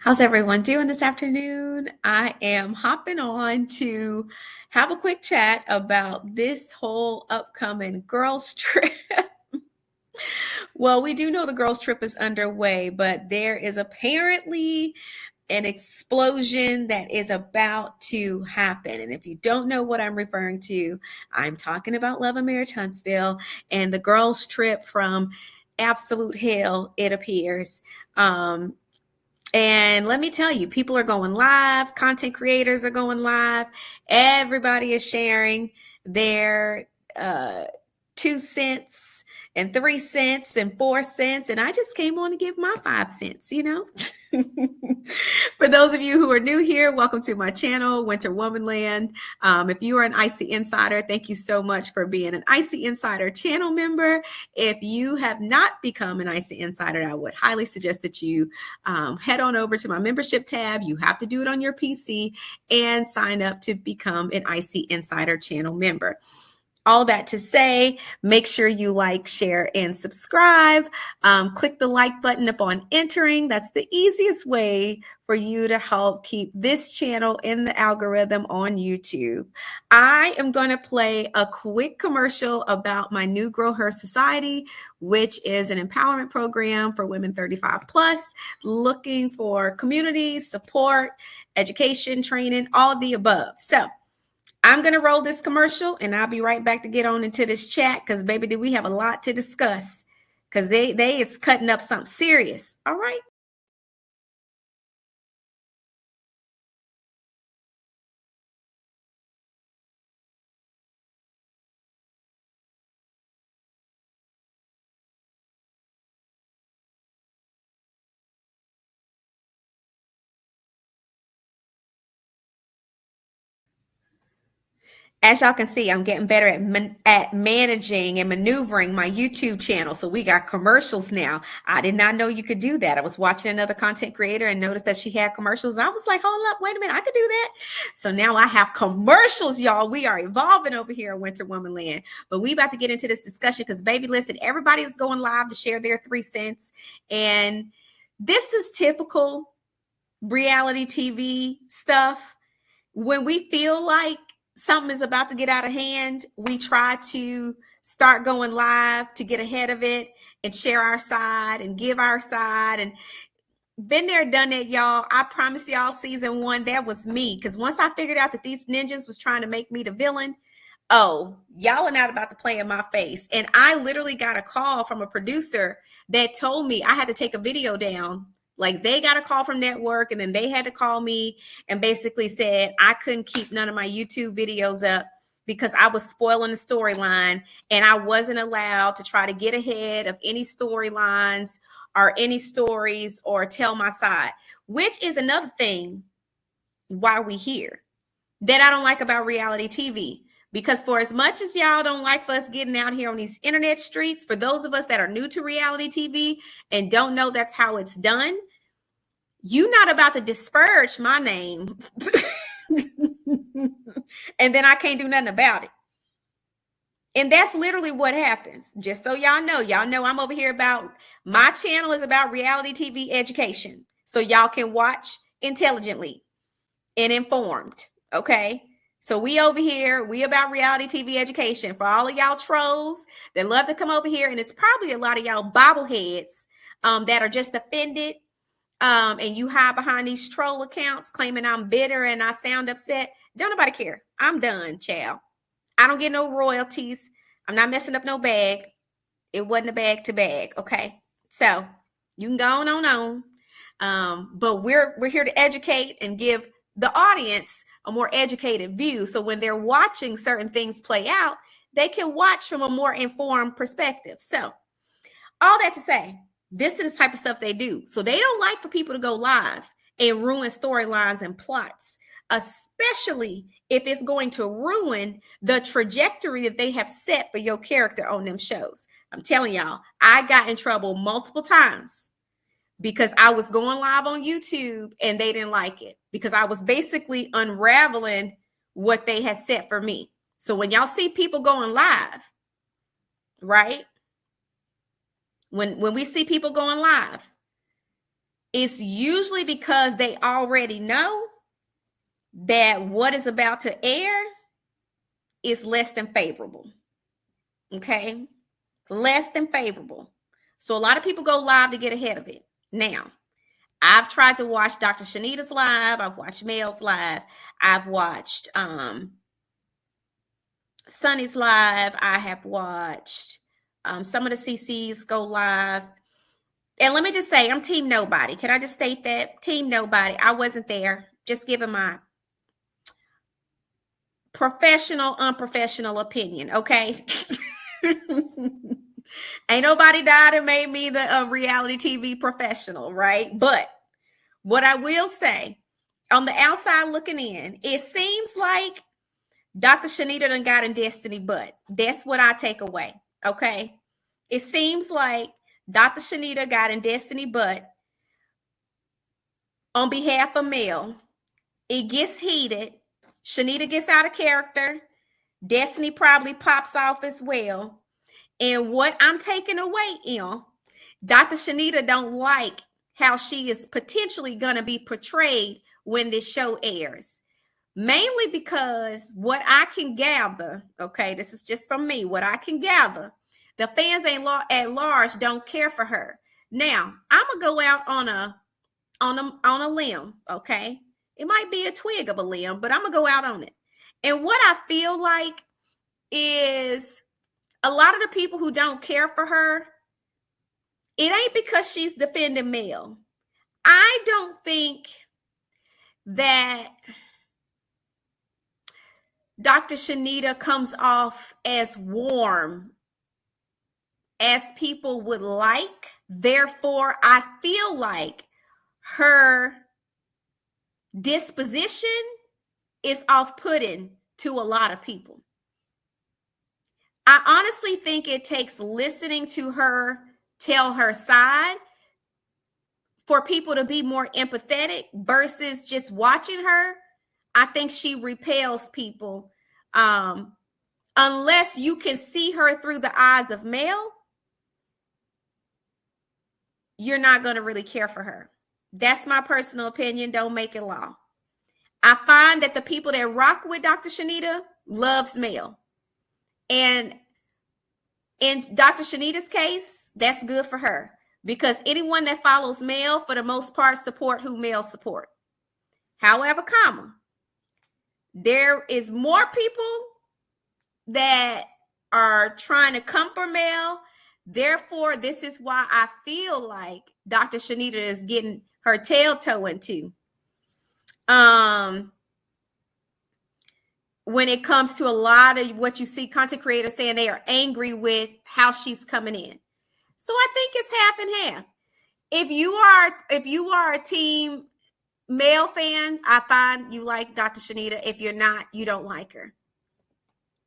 How's everyone doing this afternoon? I am hopping on to have a quick chat about this whole upcoming girls' trip. Well, we do know the girls' trip is underway, but there is apparently an explosion that is about to happen. And if you don't know what I'm referring to, I'm talking about Love and Marriage Huntsville and the girls' trip from absolute hell, it appears. And let me tell you, people are going live, content creators are going live, everybody is sharing their 2 cents and 3 cents and 4 cents. And I just came on to give my 5 cents. For those of you who are new here, welcome to my channel, Winter Womanland. If you are an Icy Insider, thank you so much for being an Icy Insider channel member. If you have not become an Icy Insider, I would highly suggest that you head on over to my membership tab. You have to do it on your PC and sign up to become an Icy Insider channel member. All that to say, make sure you like, share, and subscribe. Click the like button upon entering. That's the easiest way for you to help keep this channel in the algorithm on YouTube. I am going to play a quick commercial about my new Grow Her Society, which is an empowerment program for women 35 plus, looking for community, support, education, training, all of the above. So I'm going to roll this commercial and I'll be right back to get on into this chat because, baby, do we have a lot to discuss because they is cutting up something serious. All right. As y'all can see, I'm getting better at managing and maneuvering my YouTube channel. So we got commercials now. I did not know you could do that. I was watching another content creator and noticed that she had commercials. I was like, hold up, wait a minute, I could do that. So now I have commercials, y'all. We are evolving over here at Winter Womanland. But we about to get into this discussion because, baby, listen, everybody is going live to share their 3 cents. And this is typical reality TV stuff. When we feel like something is about to get out of hand, we try to start going live to get ahead of it and share our side and give our side. And been there, done that, y'all. I promise y'all, season 1, that was me. Because once I figured out that these ninjas was trying to make me the villain, oh, y'all are not about to play in my face. And I literally got a call from a producer that told me I had to take a video down. Like, they got a call from network and then they had to call me and basically said I couldn't keep none of my YouTube videos up because I was spoiling the storyline and I wasn't allowed to try to get ahead of any storylines or any stories or tell my side, which is another thing why we here that I don't like about reality TV. Because for as much as y'all don't like us getting out here on these internet streets, for those of us that are new to reality TV and don't know that's how it's done, you not about to disparage my name. And then I can't do nothing about it. And that's literally what happens. Just so y'all know I'm over here about, my channel is about reality TV education. So y'all can watch intelligently and informed. Okay. So we over here, we about reality TV education for all of y'all trolls that love to come over here. And it's probably a lot of y'all bobbleheads that are just offended. And you hide behind these troll accounts claiming I'm bitter and I sound upset. Don't nobody care. I'm done, child. I don't get no royalties. I'm not messing up no bag. It wasn't a bag to bag. Okay. So you can go on. But we're here to educate and give the audience a more educated view. So when they're watching certain things play out, they can watch from a more informed perspective. So all that to say, this is the type of stuff they do. So they don't like for people to go live and ruin storylines and plots, especially if it's going to ruin the trajectory that they have set for your character on them shows. I'm telling y'all, I got in trouble multiple times because I was going live on YouTube and they didn't like it because I was basically unraveling what they had set for me. So when y'all see people going live, right? When we see people going live, it's usually because they already know that what is about to air is less than favorable. Okay? Less than favorable. So a lot of people go live to get ahead of it. Now, I've tried to watch Dr. Chanita's live. I've watched Mel's live. I've watched Sunny's live. I have watched some of the CCs go live. And let me just say, I'm team nobody. Can I just state that? Team nobody. I wasn't there. Just giving my professional, unprofessional opinion, okay? Ain't nobody died and made me the reality TV professional, right? But what I will say, on the outside looking in, it seems like Dr. Chanita done got in destiny butt. That's what I take away, okay? It seems like Dr. Chanita got in destiny butt on behalf of Mel. It gets heated. Chanita gets out of character. Destiny probably pops off as well. And what I'm taking away, Dr. Chanita don't like how she is potentially going to be portrayed when this show airs. Mainly because what I can gather, okay, this is just from me, what I can gather, the fans at large don't care for her. Now, I'm going to go out on a limb, okay? It might be a twig of a limb, but I'm going to go out on it. And what I feel like is a lot of the people who don't care for her, it ain't because she's defending Mel. I don't think that Dr. Chanita comes off as warm as people would like. Therefore, I feel like her disposition is off-putting to a lot of people. I honestly think it takes listening to her tell her side for people to be more empathetic versus just watching her. I think she repels people. Unless you can see her through the eyes of Mel, you're not going to really care for her. That's my personal opinion. Don't make it law. I find that the people that rock with Dr. Chanita loves Mel. And in Dr. Chanita's case, that's good for her because anyone that follows Mel, for the most part, support who Mel support. However, there is more people that are trying to come for Mel. Therefore, this is why I feel like Dr. Chanita is getting her tail toe into. When it comes to a lot of what you see content creators saying they are angry with how she's coming in. So I think it's half and half. If you are a team Mel fan, I find you like Dr. Chanita. If you're not, you don't like her.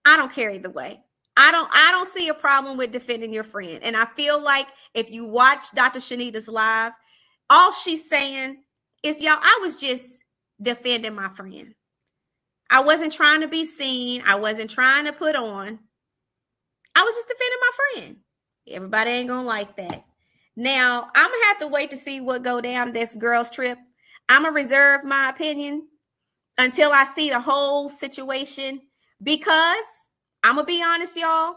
I don't care either way. I don't see a problem with defending your friend. And I feel like if you watch Dr. Chanita's live, all she's saying is, y'all, I was just defending my friend. I wasn't trying to be seen. I wasn't trying to put on. I was just defending my friend. Everybody ain't going to like that. Now, I'm going to have to wait to see what go down this girls trip. I'm going to reserve my opinion until I see the whole situation because I'm going to be honest, y'all.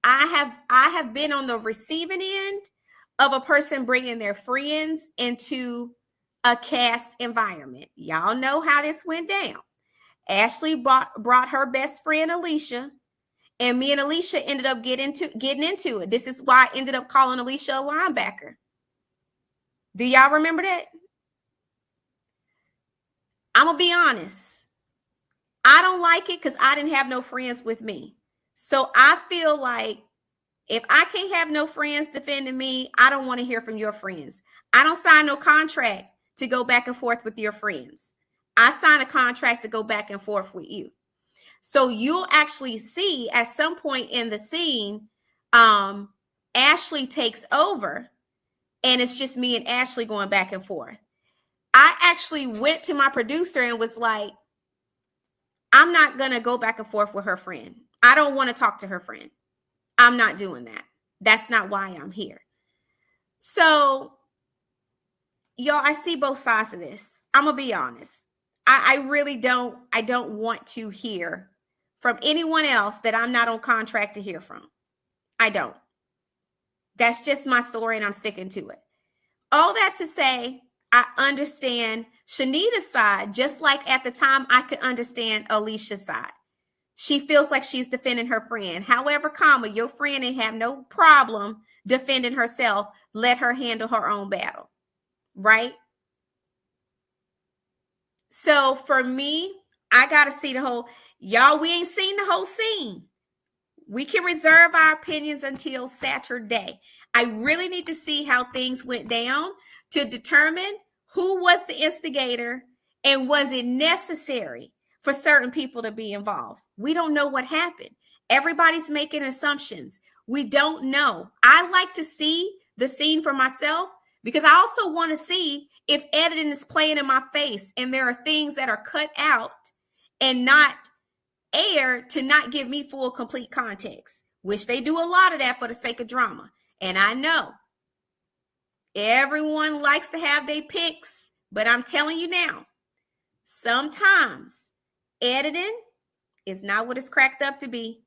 I have been on the receiving end of a person bringing their friends into a cast environment. Y'all know how this went down. Ashley brought her best friend, Alicia, and me and Alicia ended up getting into it. This is why I ended up calling Alicia a linebacker. Do y'all remember that? I'm going to be honest. I don't like it because I didn't have no friends with me. So I feel like if I can't have no friends defending me, I don't want to hear from your friends. I don't sign no contract to go back and forth with your friends. I sign a contract to go back and forth with you. So you'll actually see at some point in the scene, Ashley takes over and it's just me and Ashley going back and forth. I actually went to my producer and was like, I'm not going to go back and forth with her friend. I don't want to talk to her friend. I'm not doing that. That's not why I'm here. So, y'all, I see both sides of this. I'm gonna be honest. I really don't. I don't want to hear from anyone else that I'm not on contract to hear from. I don't. That's just my story, and I'm sticking to it. All that to say, I understand Chanita's side, just like at the time I could understand Alicia's side. She feels like she's defending her friend. However, your friend ain't have no problem defending herself. Let her handle her own battle, right? So for me, I got to see the whole, y'all, we ain't seen the whole scene. We can reserve our opinions until Saturday. I really need to see how things went down to determine who was the instigator and was it necessary for certain people to be involved. We don't know what happened. Everybody's making assumptions. We don't know. I like to see the scene for myself because I also want to see if editing is playing in my face and there are things that are cut out and not aired to not give me full, complete context, which they do a lot of that for the sake of drama. And I know everyone likes to have their picks, but I'm telling you now, sometimes editing is not what it's cracked up to be.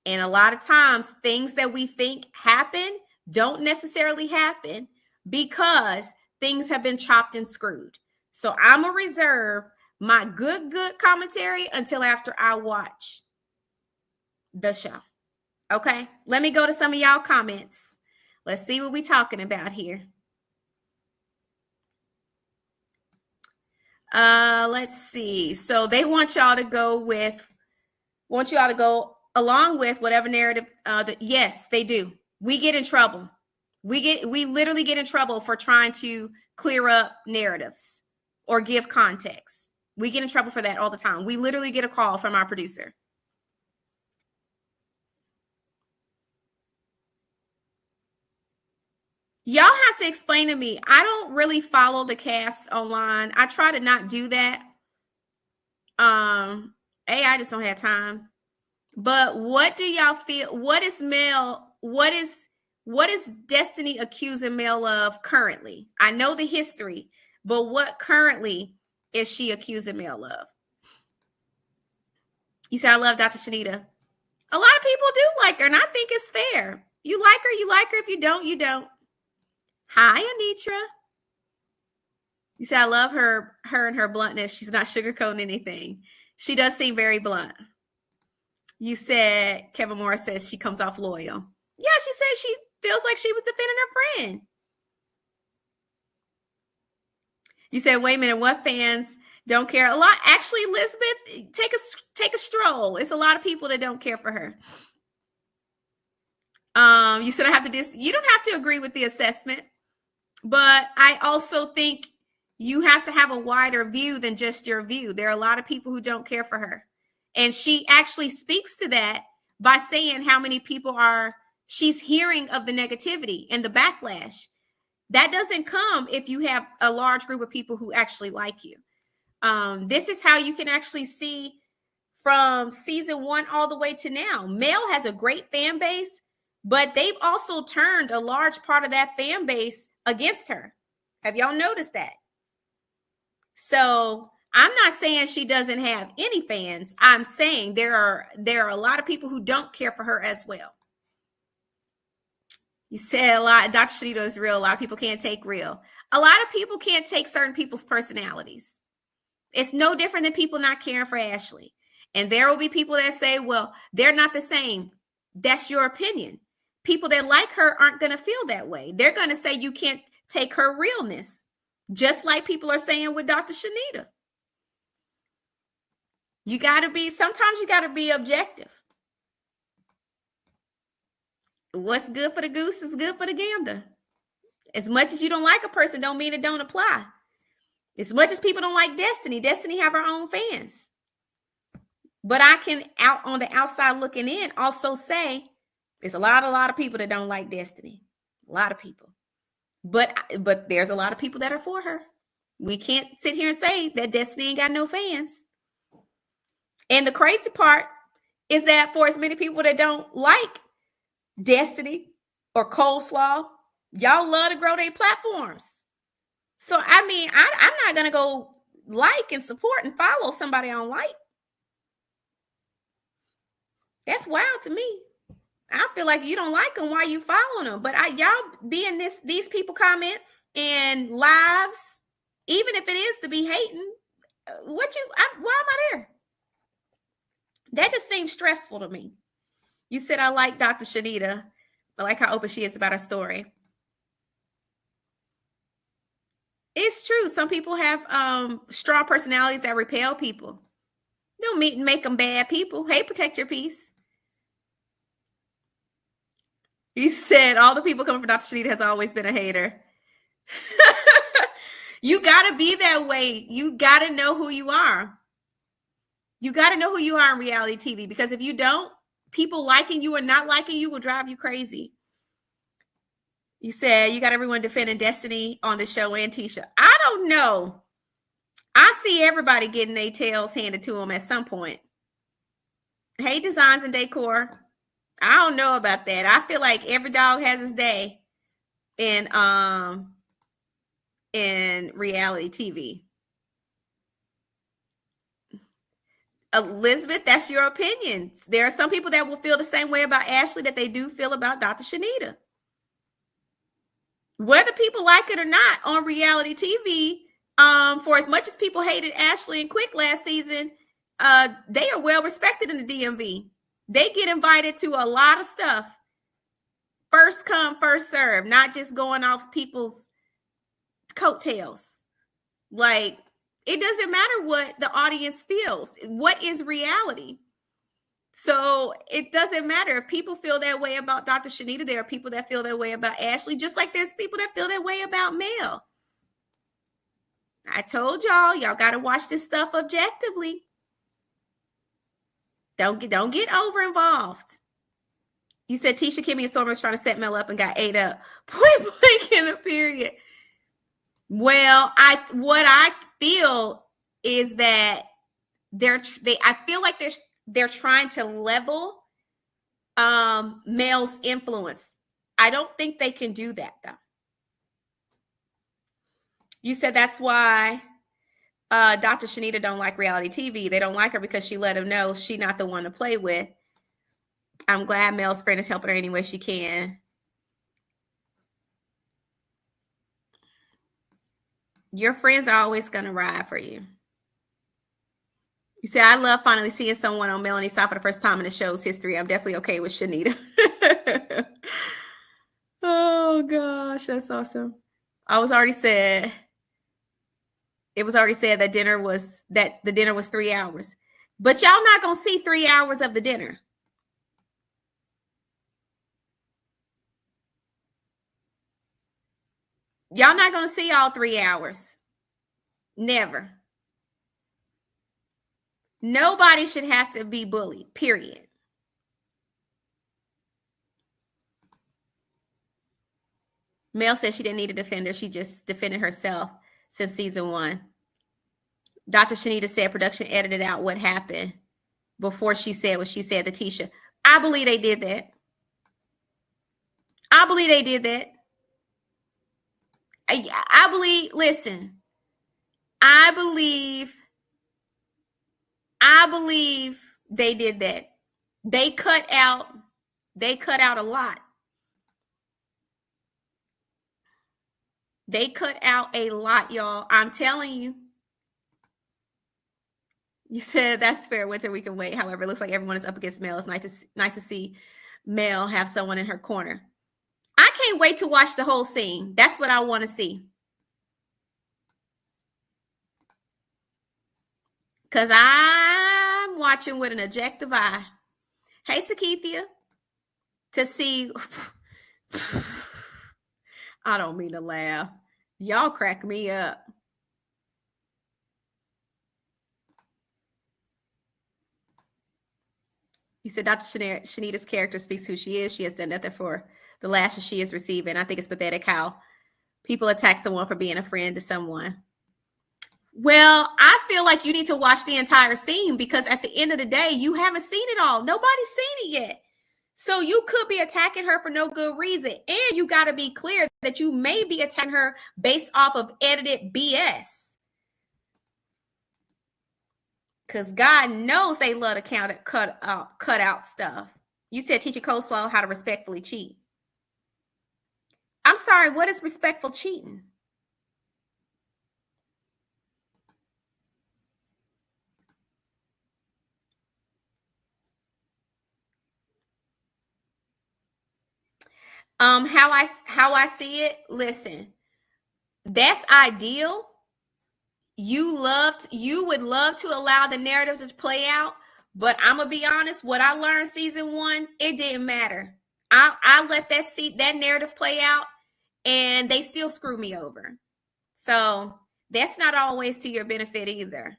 And a lot of times things that we think happen don't necessarily happen because things have been chopped and screwed. So I'm going to reserve my good commentary until after I watch the show. Okay, let me go to some of y'all comments. Let's see what we're talking about here. Let's see. So they want y'all to go along with whatever narrative. Yes, they do. We get in trouble. We literally get in trouble for trying to clear up narratives or give context. We get in trouble for that all the time. We literally get a call from our producer. Y'all have to explain to me. I don't really follow the cast online. I try to not do that. I just don't have time. But what do y'all feel? What is Destiny accusing Mel of currently? I know the history, but what currently is she accusing Mel of? You said I love Dr. Chanita. A lot of people do like her, and I think it's fair. You like her, you like her. If you don't, you don't. Hi, Anitra. You said I love her and her bluntness. She's not sugarcoating anything. She does seem very blunt. You said Kevin Morris says she comes off loyal. Yeah, she said she feels like she was defending her friend. You said, wait a minute, what fans don't care? A lot. Actually, Elizabeth, take a stroll. It's a lot of people that don't care for her. You said you don't have to agree with the assessment, but I also think you have to have a wider view than just your view. There are a lot of people who don't care for her. And she actually speaks to that by saying how many people she's hearing of the negativity and the backlash. That doesn't come if you have a large group of people who actually like you. This is how you can actually see from season 1 all the way to now. Mel has a great fan base, but they've also turned a large part of that fan base against her. Have y'all noticed that? So I'm not saying she doesn't have any fans. I'm saying there are a lot of people who don't care for her as well. You said a lot. Dr. Chanita is real. A lot of people can't take real. A lot of people can't take certain people's personalities. It's no different than people not caring for Ashley. And there will be people that say, well, they're not the same. That's your opinion. People that like her aren't going to feel that way. They're going to say you can't take her realness. Just like people are saying with Dr. Chanita. Sometimes you got to be objective. What's good for the goose is good for the gander. As much as you don't like a person don't mean it don't apply. As much as people don't like Destiny have her own fans. But I can, out on the outside looking in, also say there's a lot of people that don't like Destiny. A lot of people. But there's a lot of people that are for her. We can't sit here and say that Destiny ain't got no fans. And the crazy part is that for as many people that don't like Destiny or Coleslaw, y'all love to grow their platforms. So, I mean, I'm not going to go like and support and follow somebody I don't like. That's wild to me. I feel like you don't like them. Why you following them? But y'all be in these people comments and lives, even if it is to be hating. Why am I there? That just seems stressful to me. You said I like Dr. Chanita. I like how open she is about her story. It's true. Some people have strong personalities that repel people. Don't make them bad people. Hey, protect your peace. He said all the people coming from Dr. Chanita has always been a hater. You got to be that way. You got to know who you are. You got to know who you are in reality TV, because if you don't, people liking you or not liking you will drive you crazy. You said you got everyone defending Destiny on the show and Tisha. I don't know. I see everybody getting their tails handed to them at some point. Hey, Designs and Decor. I don't know about that. I feel like every dog has his day in reality TV. Elizabeth, that's your opinion. There are some people that will feel the same way about Ashley that they do feel about Dr. Chanita. Whether people like it or not, on reality TV, for as much as people hated Ashley and Quick last season, they are well respected in the DMV. They get invited to a lot of stuff. First come, first serve, not just going off people's coattails. Like, it doesn't matter what the audience feels. What is reality? So it doesn't matter if people feel that way about Dr. Chanita. There are people that feel that way about Ashley, just like there's people that feel that way about Mel. I told y'all got to watch this stuff objectively. Don't get over involved. You said Tisha, Kimmy, and Stormy was trying to set Mel up and got ate up. Point blank in the period. Well, what I feel is that I feel like they're trying to level Mel's influence. I don't think they can do that, though. You said that's why Dr. Chanita don't like reality TV. They don't like her because she let him know she's not the one to play with. I'm glad Mel's friend is helping her any way she can. Your friends are always going to ride for you. You say, I love finally seeing someone on Melanie's side for the first time in the show's history. I'm definitely okay with Chanita. Oh, gosh, that's awesome. It was already said that the dinner was 3 hours. But y'all not going to see 3 hours of the dinner. Y'all not going to see all 3 hours. Never. Nobody should have to be bullied, period. Mel said she didn't need a defender. She just defended herself since season 1. Dr. Chanita said production edited out what happened before she said what she said to Tisha. I believe they did that. I believe they did that. I believe they did that. They cut out a lot. They cut out a lot, y'all. I'm telling you. You said that's fair. Winter, we can wait. However, it looks like everyone is up against Mel. It's nice to see Mel have someone in her corner. I can't wait to watch the whole scene. That's what I want to see. Because I'm watching with an objective eye. Hey, Sakithia. To see. I don't mean to laugh. Y'all crack me up. You said Dr. Chanita's character speaks who she is. She has done nothing for the lashes she is receiving. I think it's pathetic how people attack someone for being a friend to someone. Well, I feel like you need to watch the entire scene, because at the end of the day, you haven't seen it all. Nobody's seen it yet. So you could be attacking her for no good reason. And you got to be clear that you may be attacking her based off of edited BS. Because God knows they love to cut out stuff. You said teach a coleslaw how to respectfully cheat. I'm sorry, what is respectful cheating? How I see it, listen, that's ideal. You would love to allow the narrative to play out, but I'm gonna be honest, what I learned season 1, it didn't matter. I let that narrative play out, and they still screw me over. So that's not always to your benefit either,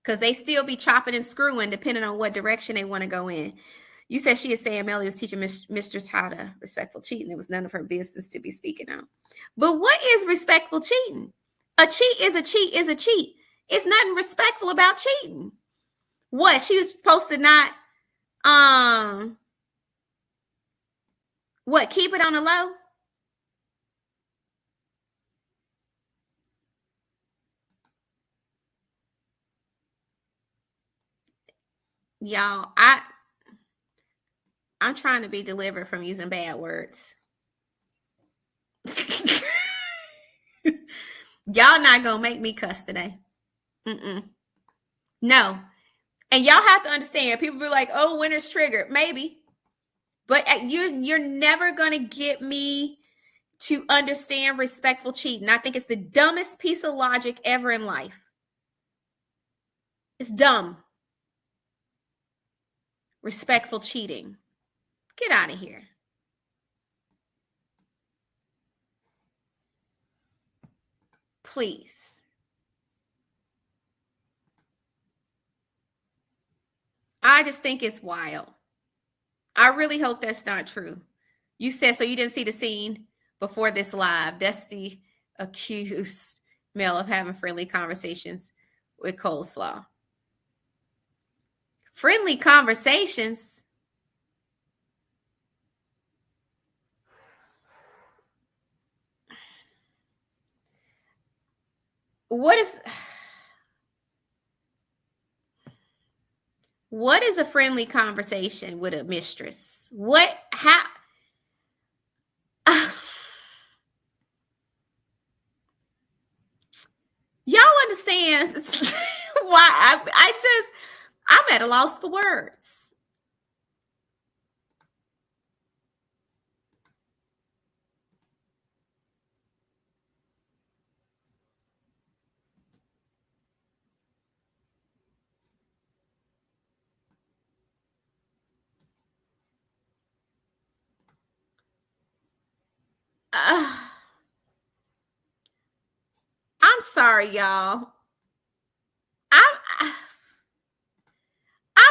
because they still be chopping and screwing depending on what direction they want to go in. You said she is saying Melly was teaching mistress how to respectful cheating. It was none of her business to be speaking out. But what is respectful cheating? A cheat is a cheat is a cheat. It's nothing respectful about cheating. What? She was supposed to not, what? Keep it on the low? Y'all, I'm trying to be delivered from using bad words. Y'all not gonna make me cuss today. No. And y'all have to understand, people be like, oh, winter's triggered. Maybe. But you're never gonna get me to understand respectful cheating. I think it's the dumbest piece of logic ever in life. It's dumb. Respectful cheating. Get out of here. Please. I just think it's wild. I really hope that's not true. You said, so you didn't see the scene before this live. Dusty accused Mel of having friendly conversations with coleslaw. Friendly conversations? What is a friendly conversation with a mistress? How? Y'all understand why I'm at a loss for words. I'm sorry, y'all. I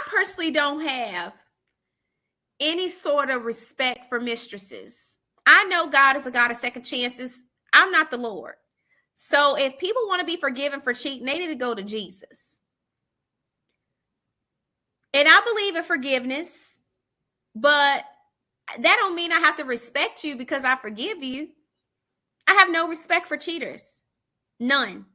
personally don't have any sort of respect for mistresses. I know God is a God of second chances. I'm not the Lord. So if people want to be forgiven for cheating, they need to go to Jesus. And I believe in forgiveness, but that don't mean I have to respect you because I forgive you. I have no respect for cheaters. None.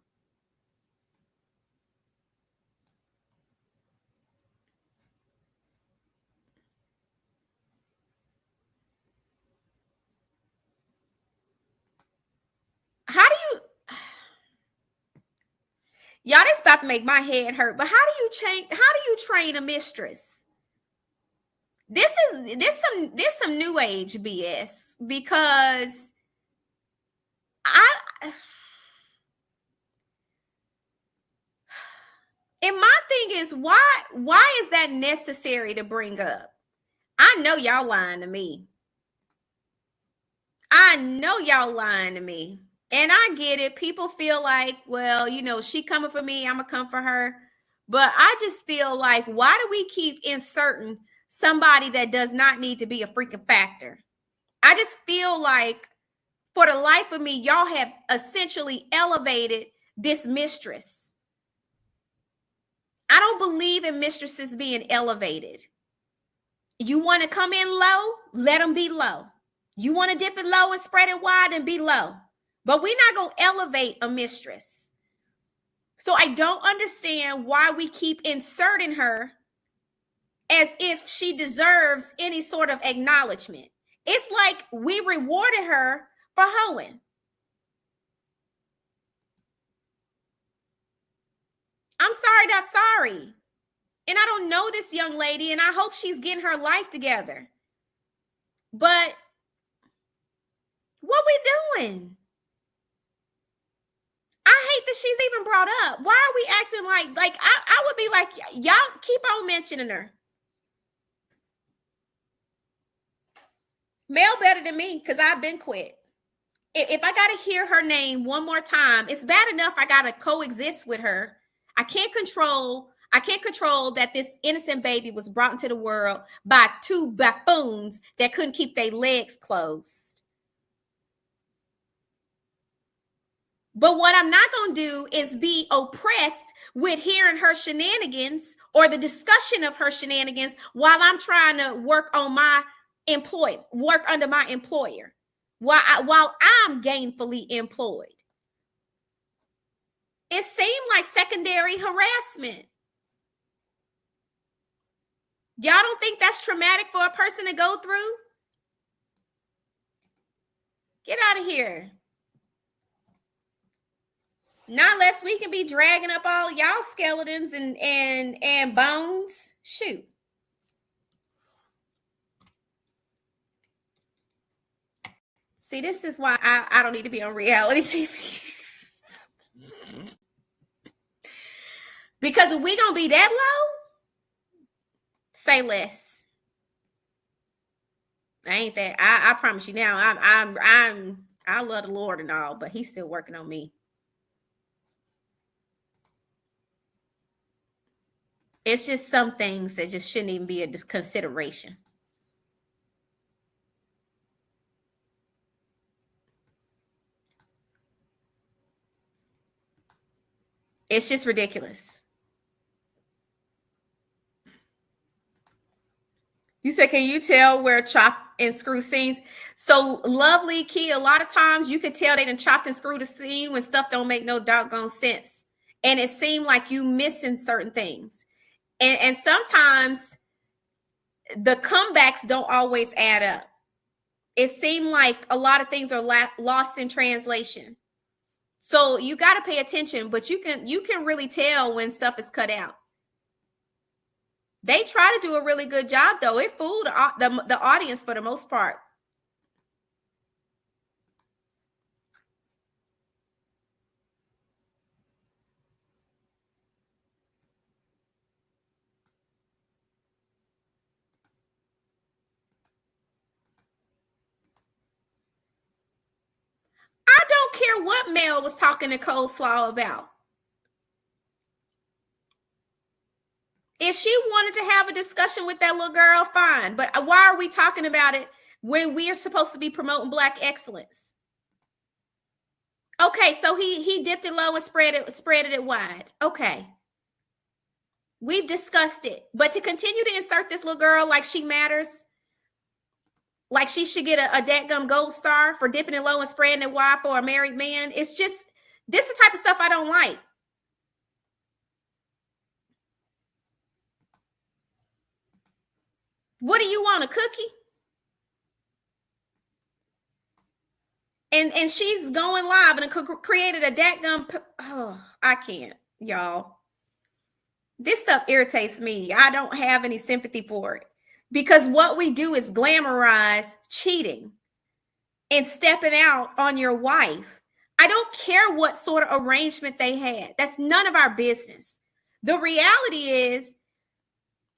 How do you, y'all, this about to make my head hurt, but how do you train a mistress? This some new age BS, because and my thing is, why is that necessary to bring up? I know y'all lying to me. I know y'all lying to me. And I get it. People feel like, well, she coming for me, I'm gonna come for her. But I just feel like, why do we keep inserting somebody that does not need to be a freaking factor? I just feel like, for the life of me, y'all have essentially elevated this mistress. I don't believe in mistresses being elevated. You want to come in low, let them be low. You want to dip it low and spread it wide and be low. But we're not going to elevate a mistress. So I don't understand why we keep inserting her as if she deserves any sort of acknowledgement. It's like we rewarded her for hoeing. I'm sorry, that's sorry. And I don't know this young lady, and I hope she's getting her life together. But what we doing? I hate that she's even brought up. Why are we acting like I would be like, y'all keep on mentioning her. Mel better than me because I've been quit. If I got to hear her name one more time, it's bad enough I got to coexist with her. I can't control that this innocent baby was brought into the world by two buffoons that couldn't keep their legs closed. But what I'm not going to do is be oppressed with hearing her shenanigans or the discussion of her shenanigans while I'm trying to work on my work under my employer, while I'm gainfully employed. It seemed like secondary harassment. Y'all don't think that's traumatic for a person to go through? Get out of here. Not unless we can be dragging up all y'all skeletons and bones. Shoot. See, this is why I don't need to be on reality TV. Because if we gonna be that low, say less. I ain't that. I promise you now. I love the Lord and all, but He's still working on me. It's just some things that just shouldn't even be a consideration. It's just ridiculous. You said, can you tell where chop and screw scenes? So lovely key, a lot of times you could tell they done chopped and screwed a scene when stuff don't make no doggone sense. And it seemed like you missing certain things. And sometimes the comebacks don't always add up. It seemed like a lot of things are lost in translation. So you got to pay attention, but you can really tell when stuff is cut out. They try to do a really good job, though. It fooled the audience for the most part. I don't care what Mel was talking to Coleslaw about. If she wanted to have a discussion with that little girl, fine. But why are we talking about it when we are supposed to be promoting Black excellence? Okay, so he dipped it low and spread it wide. Okay. We've discussed it. But to continue to insert this little girl like she matters, like she should get a dadgum gold star for dipping it low and spreading it wide for a married man, it's just, this is the type of stuff I don't like. What do you want, a cookie? And she's going live and created a dadgum. Oh, I can't, y'all. This stuff irritates me. I don't have any sympathy for it. Because what we do is glamorize cheating and stepping out on your wife. I don't care what sort of arrangement they had. That's none of our business. The reality is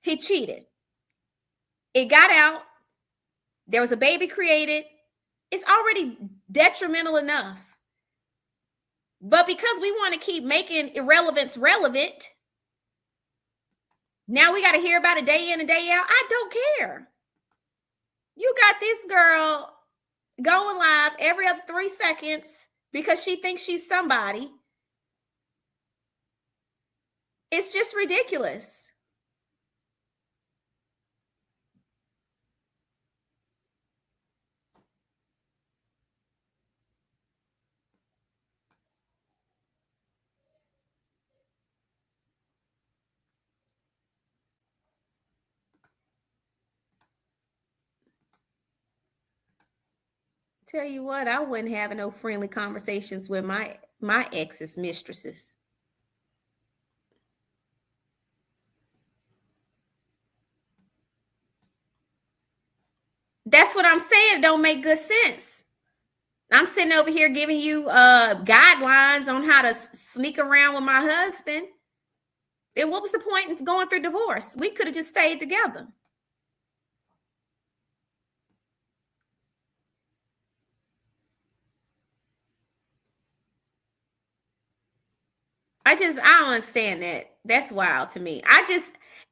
he cheated. It got out. There was a baby created. It's already detrimental enough. But because we want to keep making irrelevance relevant, now we got to hear about it day in and day out. I don't care. You got this girl going live every other 3 seconds because she thinks she's somebody. It's just ridiculous. Tell you what, I wouldn't have no friendly conversations with my ex's mistresses. That's what I'm saying. It don't make good sense. I'm sitting over here giving you guidelines on how to sneak around with my husband. Then what was the point in going through divorce? We could have just stayed together. I don't understand that. That's wild to me.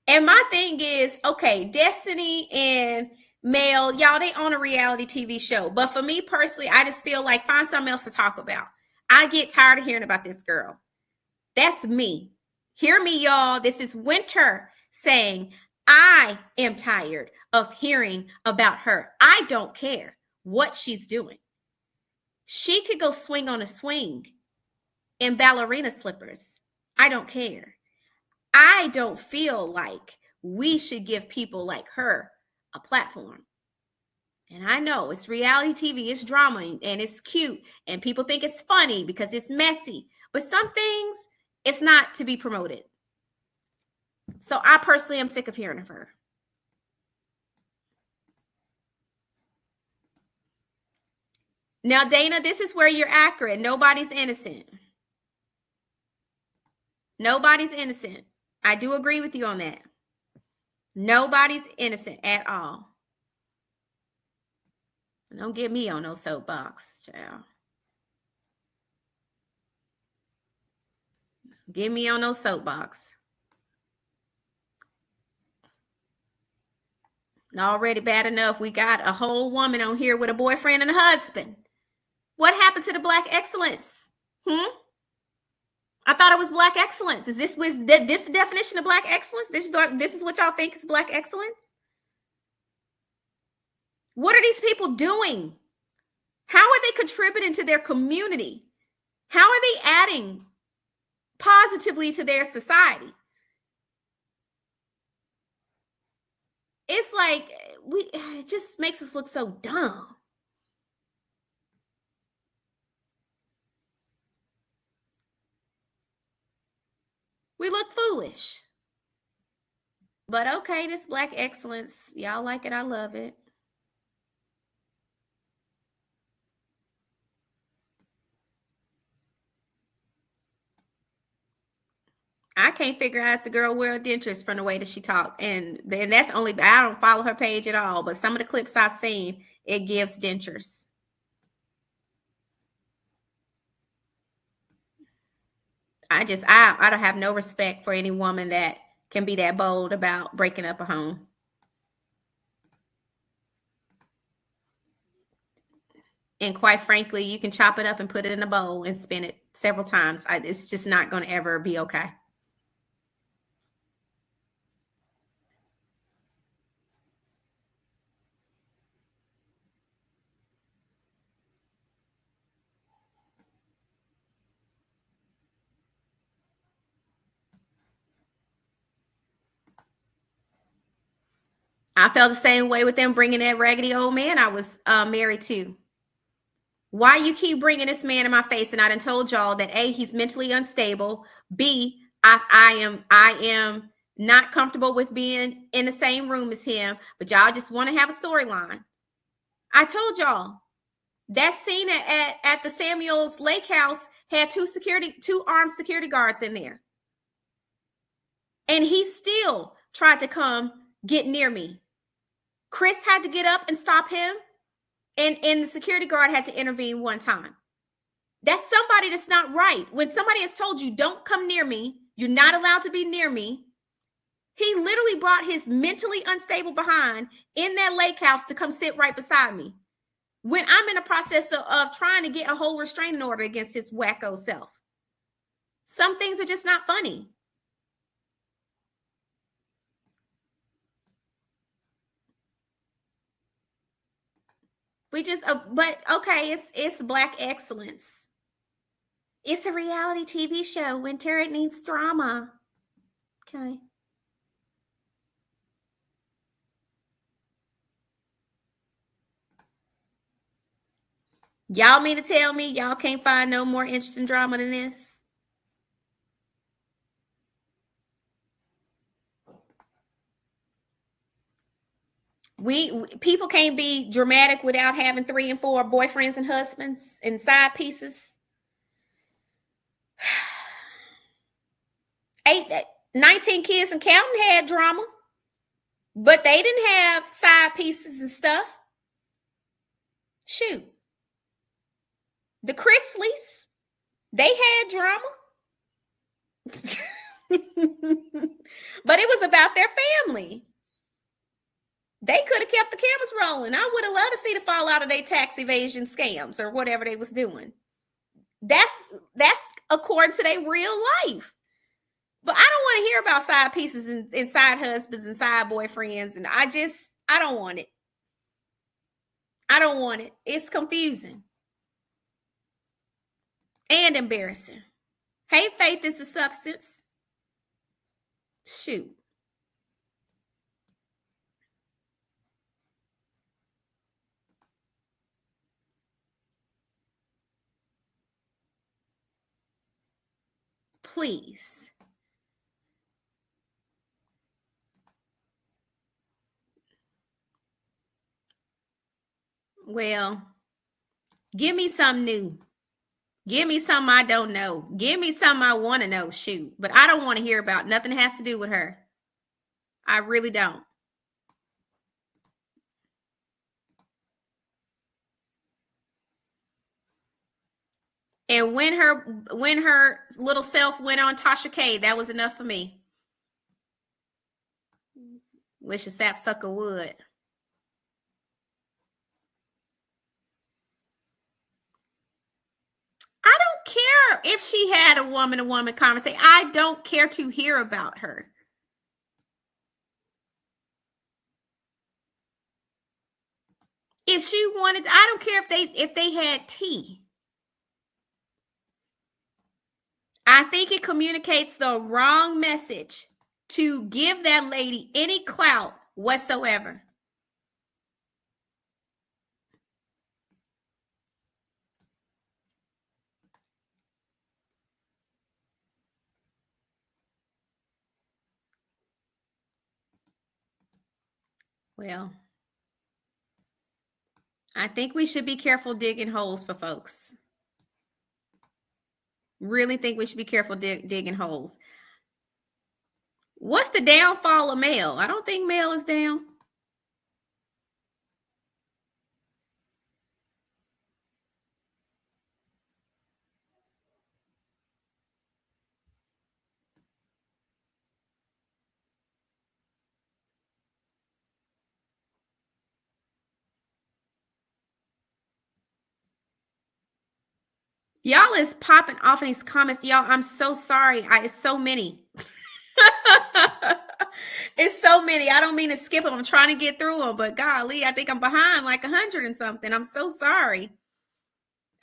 And my thing is, okay, Destiny and Mel, y'all, they own a reality TV show. But for me personally, I just feel like find something else to talk about. I get tired of hearing about this girl. That's me. Hear me, y'all. This is Winter saying, I am tired of hearing about her. I don't care what she's doing. She could go swing on a swing in ballerina slippers. I don't care. I don't feel like we should give people like her a platform. And I know it's reality TV, it's drama, and it's cute, and people think it's funny because it's messy. But some things, it's not to be promoted. So I personally am sick of hearing of her. Now, Dana, this is where you're accurate. Nobody's innocent. Nobody's innocent. I do agree with you on that. Nobody's innocent at all. Don't get me on no soapbox, child. Get me on no soapbox. Already bad enough. We got a whole woman on here with a boyfriend and a husband. What happened to the Black excellence? I thought it was Black excellence. Is this the definition of Black excellence? This is what y'all think is Black excellence? What are these people doing? How are they contributing to their community? How are they adding positively to their society? It's like it just makes us look so dumb. We look foolish. But okay, this Black excellence, y'all like it, I love it. I can't figure out if the girl wear dentures from the way that she talked. And then that's only, I don't follow her page at all, but some of the clips I've seen, it gives dentures. I don't have no respect for any woman that can be that bold about breaking up a home. And quite frankly, you can chop it up and put it in a bowl and spin it several times. It's just not going to ever be okay. I felt the same way with them bringing that raggedy old man I was married to. Why you keep bringing this man in my face? And I done told y'all that A, he's mentally unstable. B, I am not comfortable with being in the same room as him. But y'all just want to have a storyline. I told y'all that scene at the Samuels Lake House had two armed security guards in there, and he still tried to come get near me. Chris had to get up and stop him. And the security guard had to intervene one time. That's somebody that's not right. When somebody has told you, don't come near me, you're not allowed to be near me. He literally brought his mentally unstable behind in that lake house to come sit right beside me when I'm in the process of trying to get a whole restraining order against his wacko self. Some things are just not funny. We just, but okay, it's Black excellence. It's a reality TV show. Winter, it needs drama. Okay. Y'all mean to tell me y'all can't find no more interesting drama than this? People can't be dramatic without having 3 and 4 boyfriends and husbands and side pieces. 19 kids and counting had drama, but they didn't have side pieces and stuff. Shoot. The Chrisleys, they had drama. But it was about their family. They could have kept the cameras rolling. I would have loved to see the fallout of their tax evasion scams or whatever they was doing. That's according to their real life. But I don't want to hear about side pieces and side husbands and side boyfriends. And I don't want it. I don't want it. It's confusing and embarrassing. Hey, faith is the substance. Shoot. Please. Well, give me something new. Give me something I don't know. Give me something I want to know. Shoot. But I don't want to hear about nothing that has to do with her. I really don't. And when her little self went on Tasha K, that was enough for me. Wish a sapsucker would. I don't care if she had a woman-to-woman conversation. I don't care to hear about her. If she wanted, I don't care if they had tea. I think it communicates the wrong message to give that lady any clout whatsoever. Well, I think we should be careful digging holes for folks. Really think we should be careful digging holes. What's the downfall of Mel? I don't think Mel is down. Y'all is popping off in these comments. Y'all, I'm so sorry. It's so many. It's so many. I don't mean to skip them. I'm trying to get through them, but golly, I think I'm behind like 100 and something. I'm so sorry.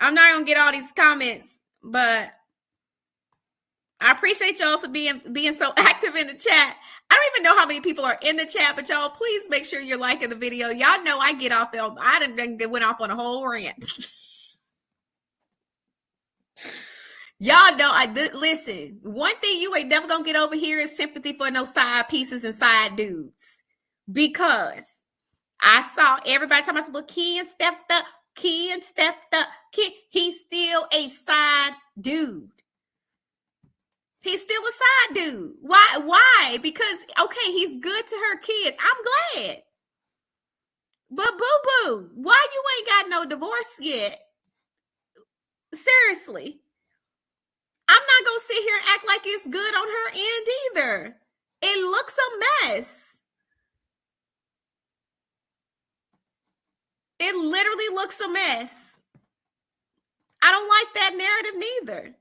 I'm not going to get all these comments, but I appreciate y'all for being so active in the chat. I don't even know how many people are in the chat, but y'all, please make sure you're liking the video. Y'all know I get off. I done went off on a whole rant. Y'all know, listen, one thing you ain't never gonna get over here is sympathy for no side pieces and side dudes. Because I saw everybody talking about, well, Ken stepped up. He's still a side dude. He's still a side dude. Why? Because, okay, he's good to her kids. I'm glad. But boo-boo, why you ain't got no divorce yet? Seriously. I'm not going to sit here and act like it's good on her end either. It looks a mess. It literally looks a mess. I don't like that narrative neither.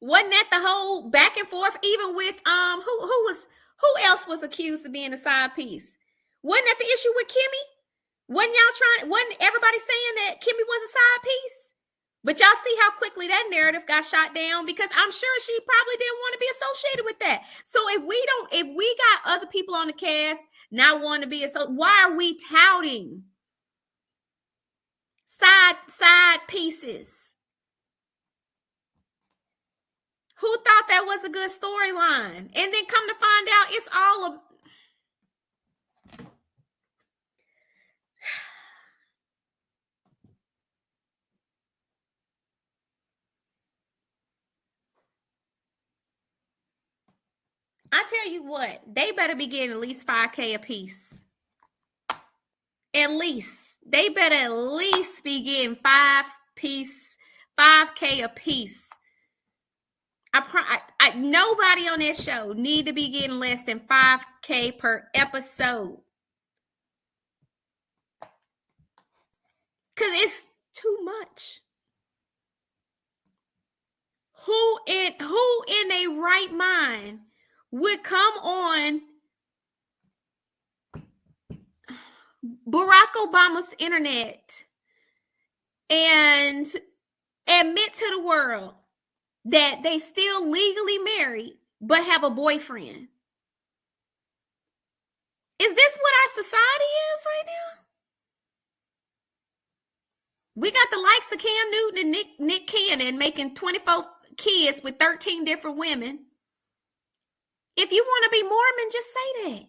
Wasn't that the whole back and forth? Even with who else was accused of being a side piece? Wasn't that the issue with Kimmy? Wasn't everybody saying that Kimmy was a side piece? But y'all see how quickly that narrative got shot down, because I'm sure she probably didn't want to be associated with that. So if we got other people on the cast not wanting to be why are we touting side pieces? Who thought that was a good storyline? And then come to find out it's all of I tell you what, they better be getting at least $5K a piece. At least. They better at least be getting $5K a piece. Nobody on that show need to be getting less than $5K per episode. Because it's too much. Who in a right mind would come on Barack Obama's internet and admit to the world that they still legally married but have a boyfriend? Is this what our society is right now? We got the likes of Cam Newton and Nick Cannon making 24 kids with 13 different women. If you want to be Mormon, just say that.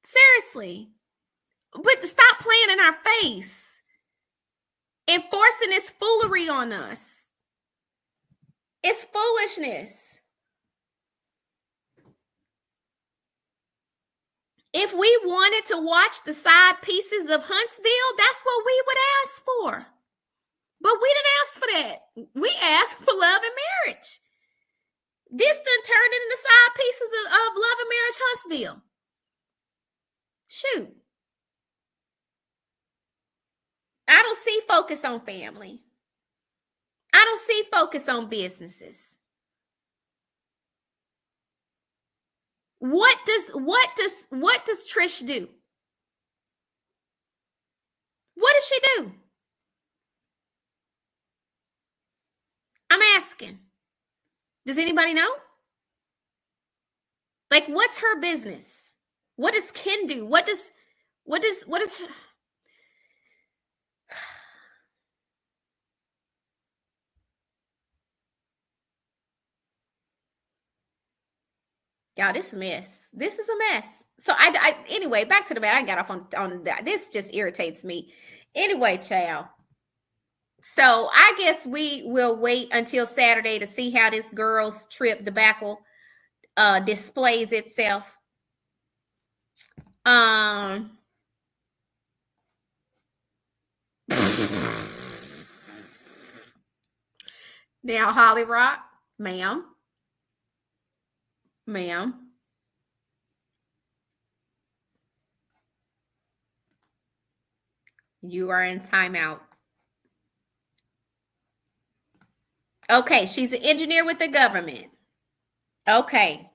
Seriously. But stop playing in our face and forcing this foolery on us. It's foolishness. If we wanted to watch the side pieces of Huntsville, that's what we would ask for. But we didn't ask for that. We asked for love and marriage. This done turned into side pieces of Love and Marriage Huntsville. Shoot. I don't see focus on family. I don't see focus on businesses. What does Trish do? What does she do? I'm asking. Does anybody know? Like, what's her business? What does Ken do? What is her? Y'all, this mess. This is a mess. So anyway, back to the matter. I got off on that. This just irritates me. Anyway, child. So I guess we will wait until Saturday to see how this girl's trip debacle displays itself. Now, Holly Rock, ma'am, you are in timeout. Okay, she's an engineer with the government. Okay.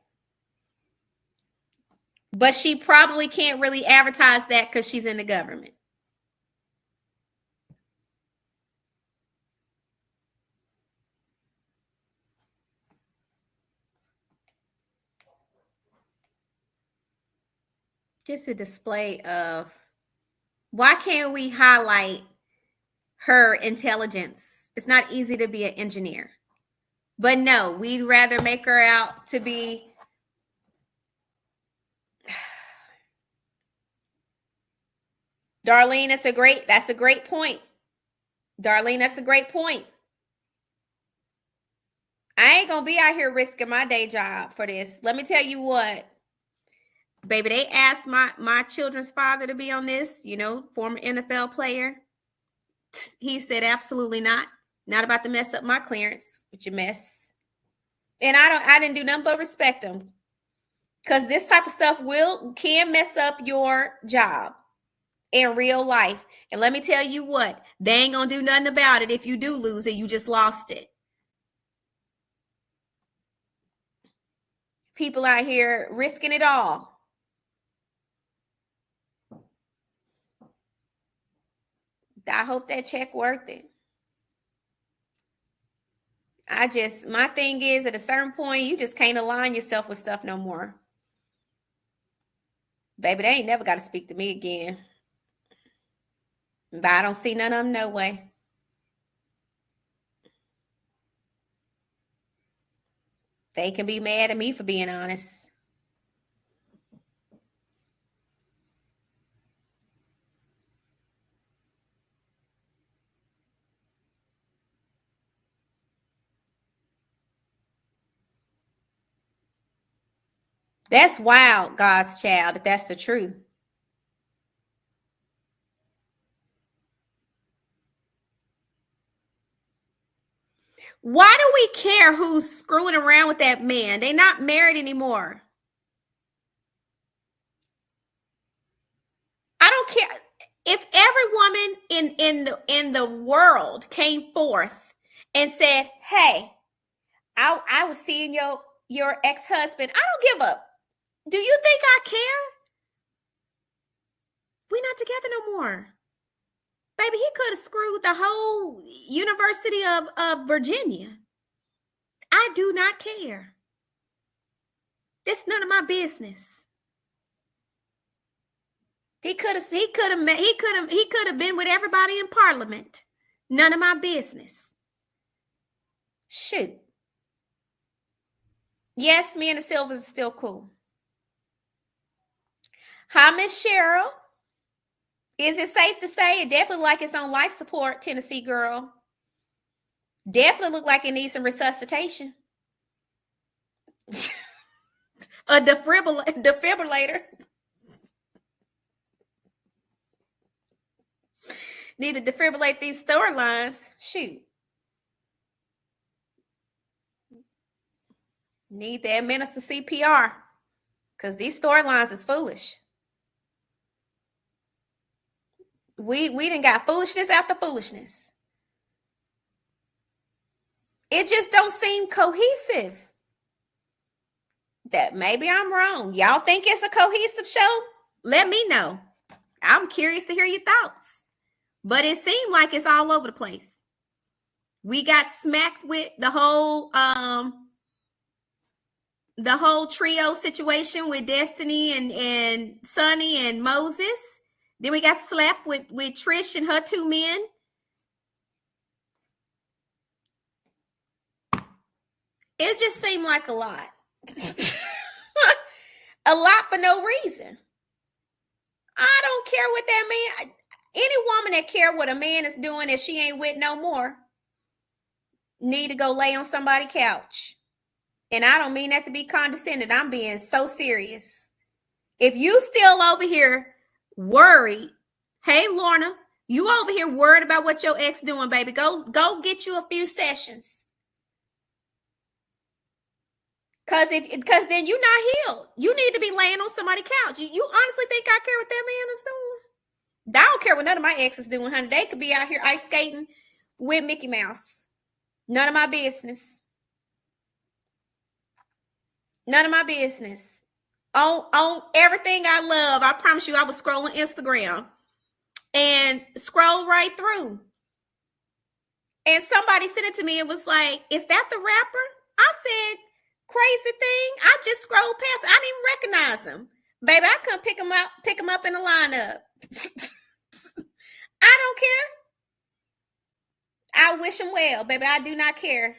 But she probably can't really advertise that because she's in the government. Just a display of, why can't we highlight her intelligence? It's not easy to be an engineer. But no, we'd rather make her out to be Darlene, that's a great point. Darlene, that's a great point. I ain't gonna be out here risking my day job for this. Let me tell you what, baby, they asked my children's father to be on this, former NFL player. He said, absolutely not. Not about to mess up my clearance with your mess. And I didn't do nothing but respect them. Because this type of stuff can mess up your job in real life. And let me tell you what, they ain't gonna do nothing about it. If you do lose it, you just lost it. People out here risking it all. I hope that check worth it. My thing is, at a certain point, you just can't align yourself with stuff no more. Baby, they ain't never got to speak to me again. But I don't see none of them, no way. They can be mad at me for being honest. That's wild, God's child, if that's the truth. Why do we care who's screwing around with that man? They're not married anymore. I don't care. If every woman in the world came forth and said, hey, I was seeing your ex-husband. I don't give up. Do you think I care? We're not together no more. Baby, he could have screwed the whole University of Virginia. I do not care. That's none of my business. He could have been with everybody in Parliament. None of my business. Shoot. Yes, me and the Silvers are still cool. Hi, Miss Cheryl. Is it safe to say it definitely like it's on life support, Tennessee girl? Definitely look like it needs some resuscitation. A defibrillator. Need to defibrillate these storylines. Shoot. Need to administer CPR because these storylines is foolish. We done got foolishness after foolishness. It just don't seem cohesive. That maybe I'm wrong. Y'all think it's a cohesive show? Let me know. I'm curious to hear your thoughts. But it seemed like it's all over the place. We got smacked with the whole trio situation with Destiny and Sonny and Moses. Then we got slapped with Trish and her two men. It just seemed like a lot. A lot for no reason. I don't care what that man. Any woman that care what a man is doing that she ain't with no more need to go lay on somebody's couch. And I don't mean that to be condescending. I'm being so serious. If you still over here worried, hey Lorna, you over here worried about what your ex doing, baby. Go get you a few sessions. Cause then you're not healed. You need to be laying on somebody's couch. You honestly think I care what that man is doing? I don't care what none of my exes doing, honey. They could be out here ice skating with Mickey Mouse. None of my business. None of my business. On everything I love, I promise you, I was scrolling Instagram and scroll right through. And somebody sent it to me and was like, is that the rapper? I said, crazy thing. I just scrolled past. I didn't even recognize him. Baby, I couldn't pick him up in the lineup. I don't care. I wish him well, baby. I do not care.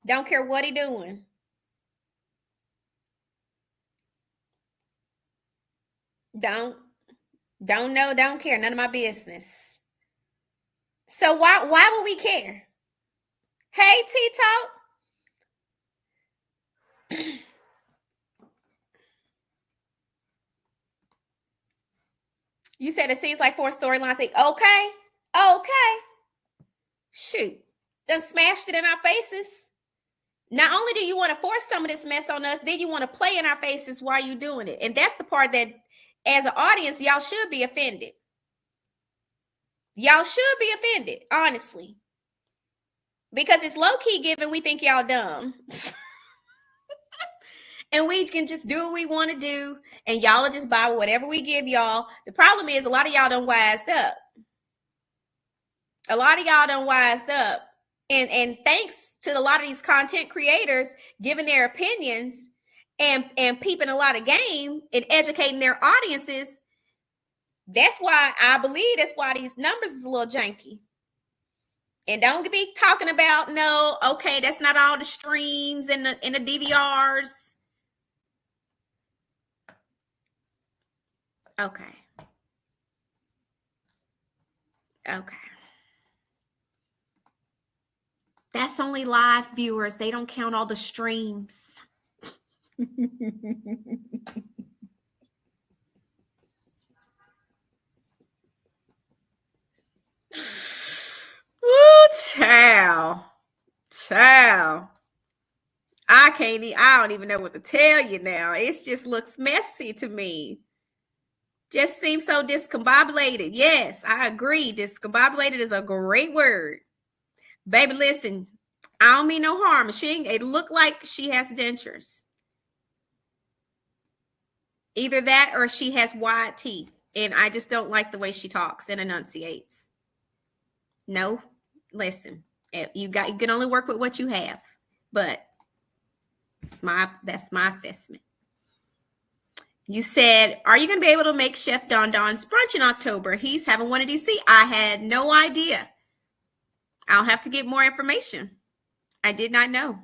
Don't care what he doing. Don't know, don't care. None of my business. So why would we care? Hey, Tito. You said it seems like 4 storylines. Okay. Shoot. Done smashed it in our faces. Not only do you want to force some of this mess on us, then you want to play in our faces while you're doing it. And that's the part that, as an audience, y'all should be offended. Y'all should be offended, honestly. Because it's low-key given we think y'all dumb. and we can just do what we want to do, and y'all will just buy whatever we give y'all. The problem is a lot of y'all done wised up. A lot of y'all done wised up. And thanks to a lot of these content creators giving their opinions and peeping a lot of game and educating their audiences, that's why I believe that's why these numbers is a little janky. And don't be talking about, no, okay, that's not all the streams and the DVRs. Okay. Okay. That's only live viewers. They don't count all the streams. Ooh, child. I don't even know what to tell you now. It just looks messy to me. Just seems so discombobulated. Yes, I agree. Discombobulated is a great word. Baby, listen, I don't mean no harm. It looked like she has dentures. Either that or she has wide teeth. And I just don't like the way she talks and enunciates. No, listen, you can only work with what you have. But that's my assessment. You said, are you going to be able to make Chef Don Don's brunch in October? He's having one in DC. I had no idea. I'll have to get more information. I did not know.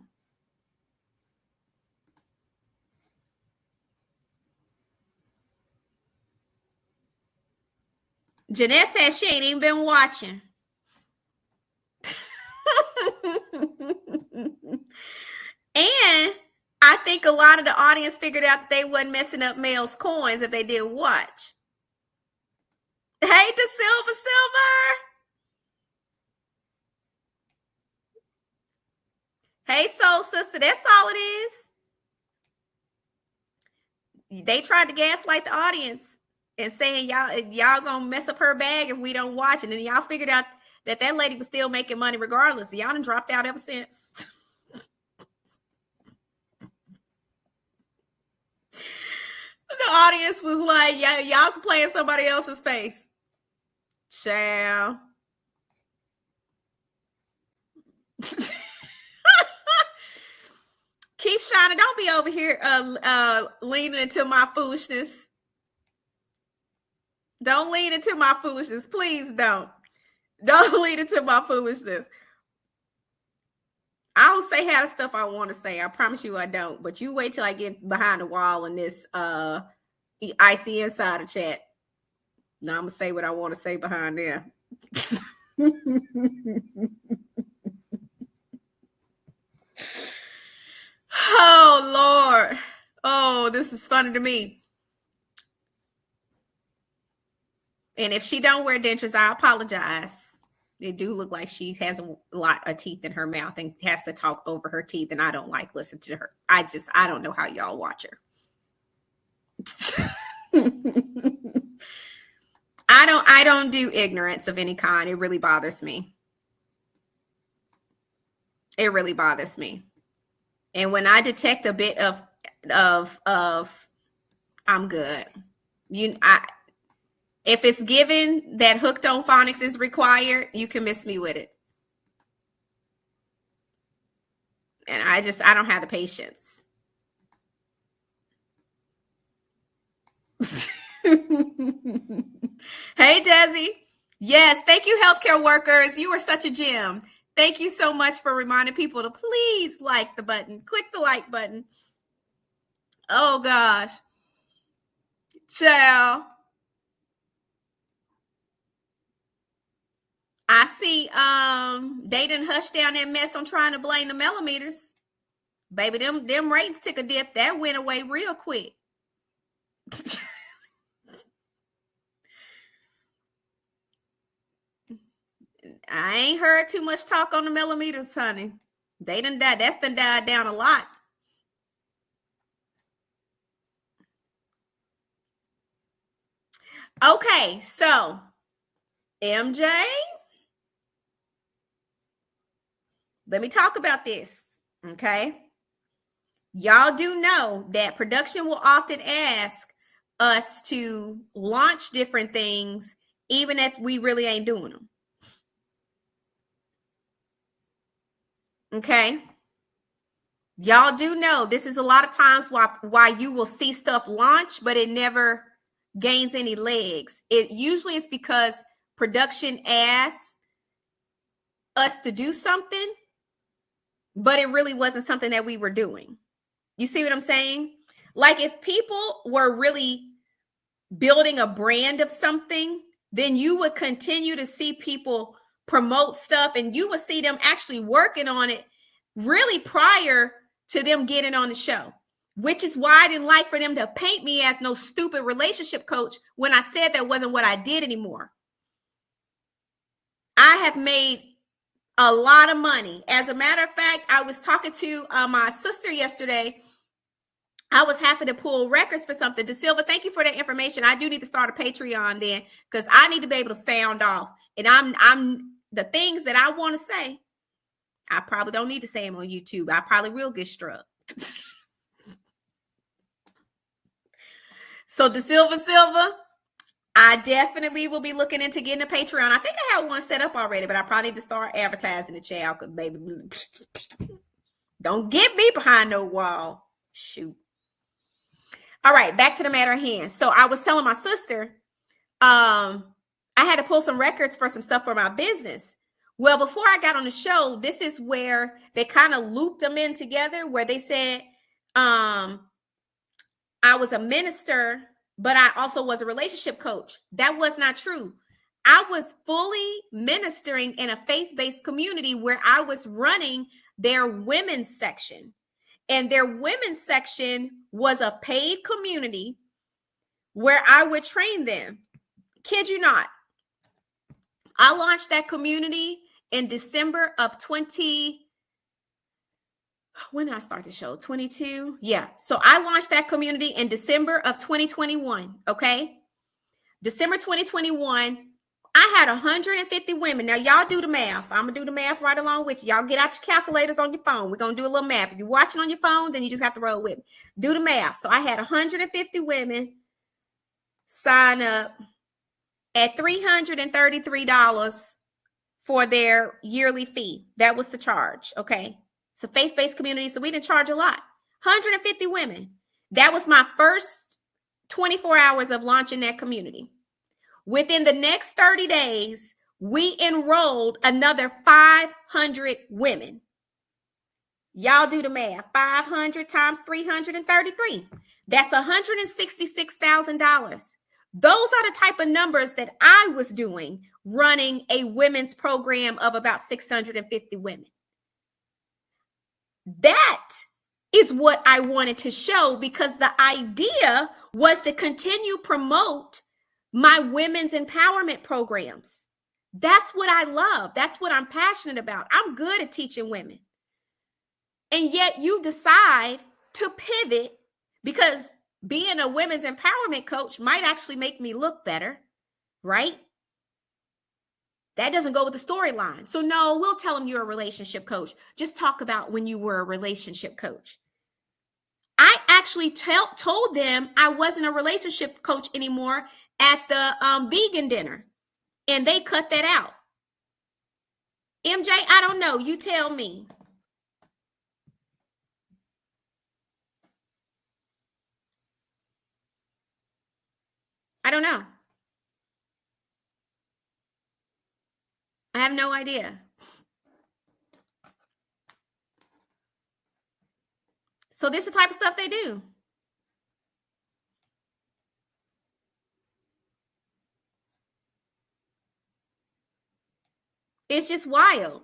Jeanette says she ain't even been watching. And I think a lot of the audience figured out that they wasn't messing up Mel's coins if they did watch. Hey, the Silver. Hey, Soul Sister, that's all it is. They tried to gaslight the audience and saying y'all gonna mess up her bag if we don't watch it. And y'all figured out that lady was still making money regardless. Y'all done dropped out ever since. The audience was like, y'all can play in somebody else's face. Child. Keep shining. Don't be over here leaning into my foolishness. Don't lean into my foolishness. Please don't. Don't lean into my foolishness. I don't say half the stuff I want to say. I promise you I don't. But you wait till I get behind the wall in this Icy Insider chat. Now I'm going to say what I want to say behind there. Oh, Lord. Oh, this is funny to me. And if she don't wear dentures, I apologize. It do look like she has a lot of teeth in her mouth and has to talk over her teeth, and I don't like listening to her. I don't know how y'all watch her. I don't do ignorance of any kind. It really bothers me. It really bothers me. And when I detect a bit of I'm good. If it's given that hooked on phonics is required, you can miss me with it. And I don't have the patience. Hey, Desi. Yes, thank you, healthcare workers. You are such a gem. Thank you so much for reminding people to please like the button. Click the like button. Oh, gosh. Ciao. I see they didn't hush down that mess on trying to blame the millimeters. Baby, them ratings took a dip. That went away real quick. I ain't heard too much talk on the millimeters, honey. They done died. That's done died down a lot. Okay, so MJ, let me talk about this. Okay. Y'all do know that production will often ask us to launch different things, even if we really ain't doing them. Okay. Y'all do know this is a lot of times why you will see stuff launch, but it never gains any legs. It usually is because production asks us to do something, but it really wasn't something that we were doing. You see what I'm saying? Like if people were really building a brand of something, then you would continue to see people promote stuff and you would see them actually working on it really prior to them getting on the show, which is why I didn't like for them to paint me as no stupid relationship coach when I said that wasn't what I did anymore. I have made a lot of money. As a matter of fact, I was talking to my sister yesterday. I was having to pull records for something. DeSilva, thank you for that information. I do need to start a Patreon then because I need to be able to sound off. And I'm the things that I want to say, I probably don't need to say them on YouTube. I probably will get struck. So DeSilva Silva, I definitely will be looking into getting a Patreon. I think I have one set up already, but I probably need to start advertising the channel because baby, don't get me behind no wall. Shoot. All right, back to the matter at hand. So I was telling my sister, I had to pull some records for some stuff for my business. Well, before I got on the show, this is where they kind of looped them in together, where they said I was a minister, but I also was a relationship coach. That was not true. I was fully ministering in a faith-based community where I was running their women's section. And their women's section was a paid community where I would train them. Kid you not. I launched that community in December of when did I start the show? 22? Yeah. So I launched that community in December of 2021. Okay. December 2021. I had 150 women. Now, y'all do the math. I'm going to do the math right along with you. Y'all get out your calculators on your phone. We're going to do a little math. If you're watching on your phone, then you just have to roll with me. Do the math. So I had 150 women sign up at $333 for their yearly fee. That was the charge. Okay. It's a faith-based community, so we didn't charge a lot. 150 women. That was my first 24 hours of launching that community. Within the next 30 days, we enrolled another 500 women. Y'all do the math. 500 times 333. That's $166,000. Those are the type of numbers that I was doing running a women's program of about 650 women. That is what I wanted to show because the idea was to continue promote my women's empowerment programs. That's what I love. That's what I'm passionate about. I'm good at teaching women. And yet you decide to pivot because being a women's empowerment coach might actually make me look better, right? That doesn't go with the storyline. So no, we'll tell them you're a relationship coach. Just talk about when you were a relationship coach. I actually told them I wasn't a relationship coach anymore at the vegan dinner, and they cut that out. MJ, I don't know. You tell me. I don't know. I have no idea. So this is the type of stuff they do. It's just wild.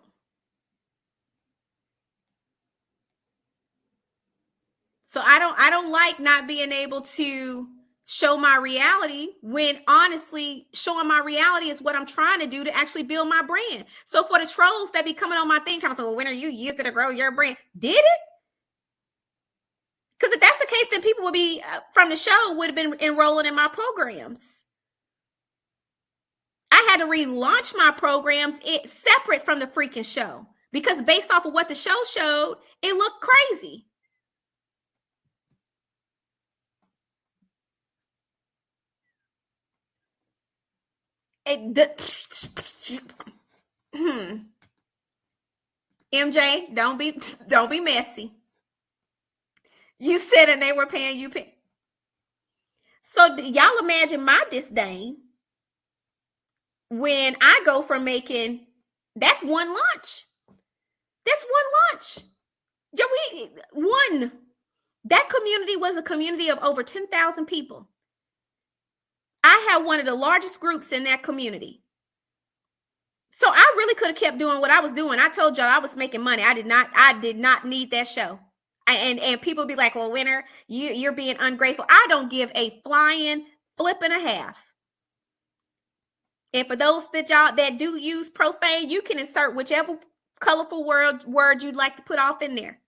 So I don't like not being able to show my reality when honestly showing my reality is what I'm trying to do to actually build my brand. So for the trolls that be coming on my thing, trying to say, well, when are you using to grow your brand? Did it? Because if that's the case, then people would be from the show would have been enrolling in my programs. I had to relaunch my programs separate from the freaking show because based off of what the show showed, it looked crazy. MJ, don't be messy. You said and they were paying you. So y'all imagine my disdain when I go from making, that's one lunch. That's one lunch. Yeah, that community was a community of over 10,000 people. I had one of the largest groups in that community. So I really could have kept doing what I was doing. I told y'all I was making money. I did not need that show. And people be like, well, Winter, you're being ungrateful. I don't give a flying flip and a half. And for those that do use profane, you can insert whichever colorful word you'd like to put off in there.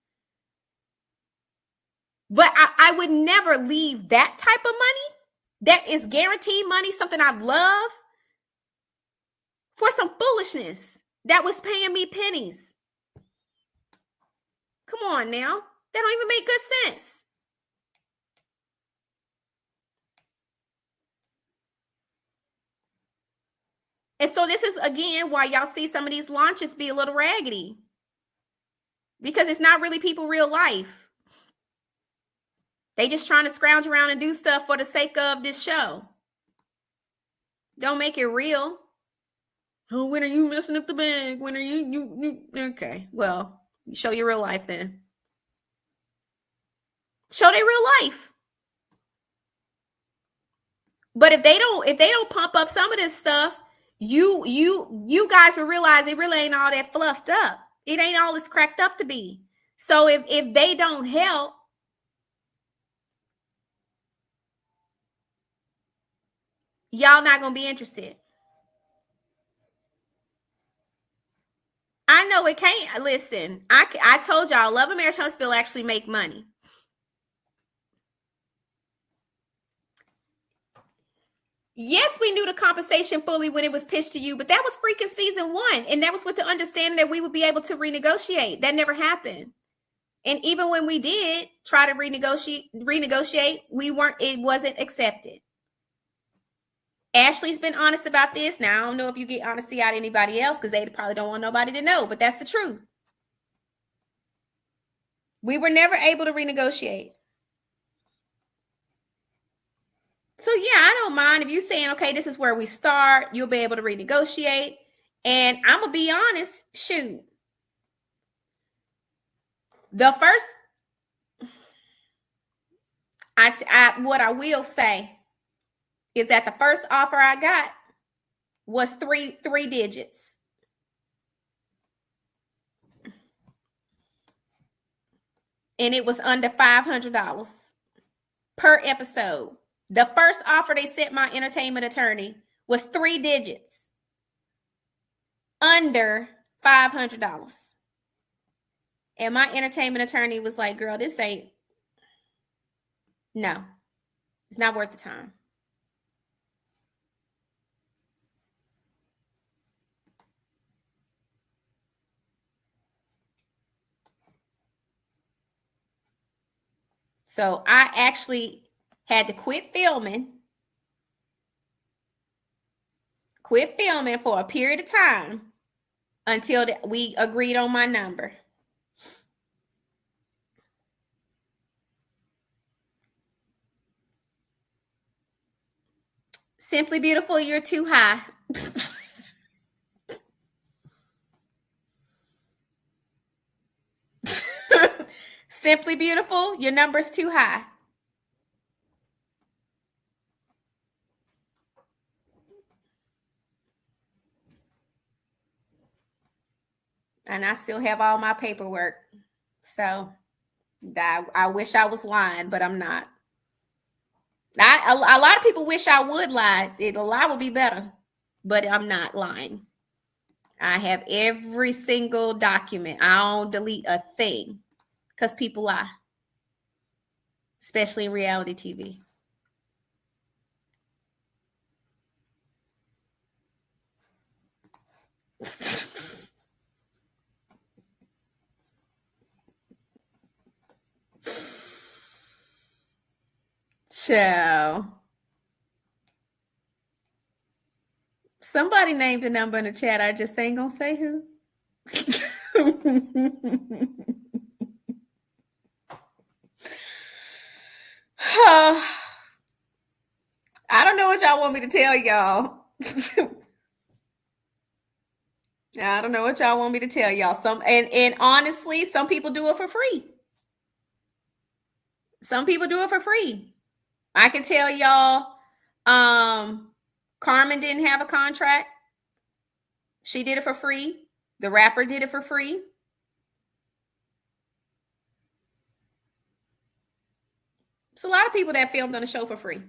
But I would never leave that type of money that is guaranteed money, something I love, for some foolishness that was paying me pennies. Come on now. That don't even make good sense. And so this is, again, why y'all see some of these launches be a little raggedy. Because it's not really people real life. They just trying to scrounge around and do stuff for the sake of this show. Don't make it real. Oh, when are you messing up the bag? When are you okay, well, show your real life then. Show their real life. But if they don't pump up some of this stuff, you guys will realize it really ain't all that fluffed up. It ain't all it's cracked up to be. So if they don't help, y'all not gonna be interested. I know it can't. Listen, I told y'all, Love and Marriage Huntsville actually make money. Yes, we knew the compensation fully when it was pitched to you, but that was freaking season 1. And that was with the understanding that we would be able to renegotiate. That never happened. And even when we did try to renegotiate, it wasn't accepted. Ashley's been honest about this. Now, I don't know if you get honesty out of anybody else because they probably don't want nobody to know, but that's the truth. We were never able to renegotiate. So yeah, I don't mind if you saying, okay, this is where we start. You'll be able to renegotiate. And I'm going to be honest, shoot. The first, what I will say is that the first offer I got was three digits. And it was under $500 per episode. The first offer they sent my entertainment attorney was 3 digits, under $500. And my entertainment attorney was like, girl, this ain't, no, it's not worth the time. So I actually had to quit filming for a period of time until we agreed on my number. Simply Beautiful, you're too high. Simply Beautiful, your number's too high. And I still have all my paperwork. So I wish I was lying, but I'm not. A lot of people wish I would lie. A lie would be better, but I'm not lying. I have every single document. I don't delete a thing because people lie, especially in reality TV. Ciao. Somebody named the number in the chat. I just ain't gonna say who. I don't know what y'all want me to tell y'all. I don't know what y'all want me to tell y'all. And honestly, some people do it for free. Some people do it for free. I can tell y'all, Carmen didn't have a contract. She did it for free. The rapper did it for free. It's a lot of people that filmed on the show for free.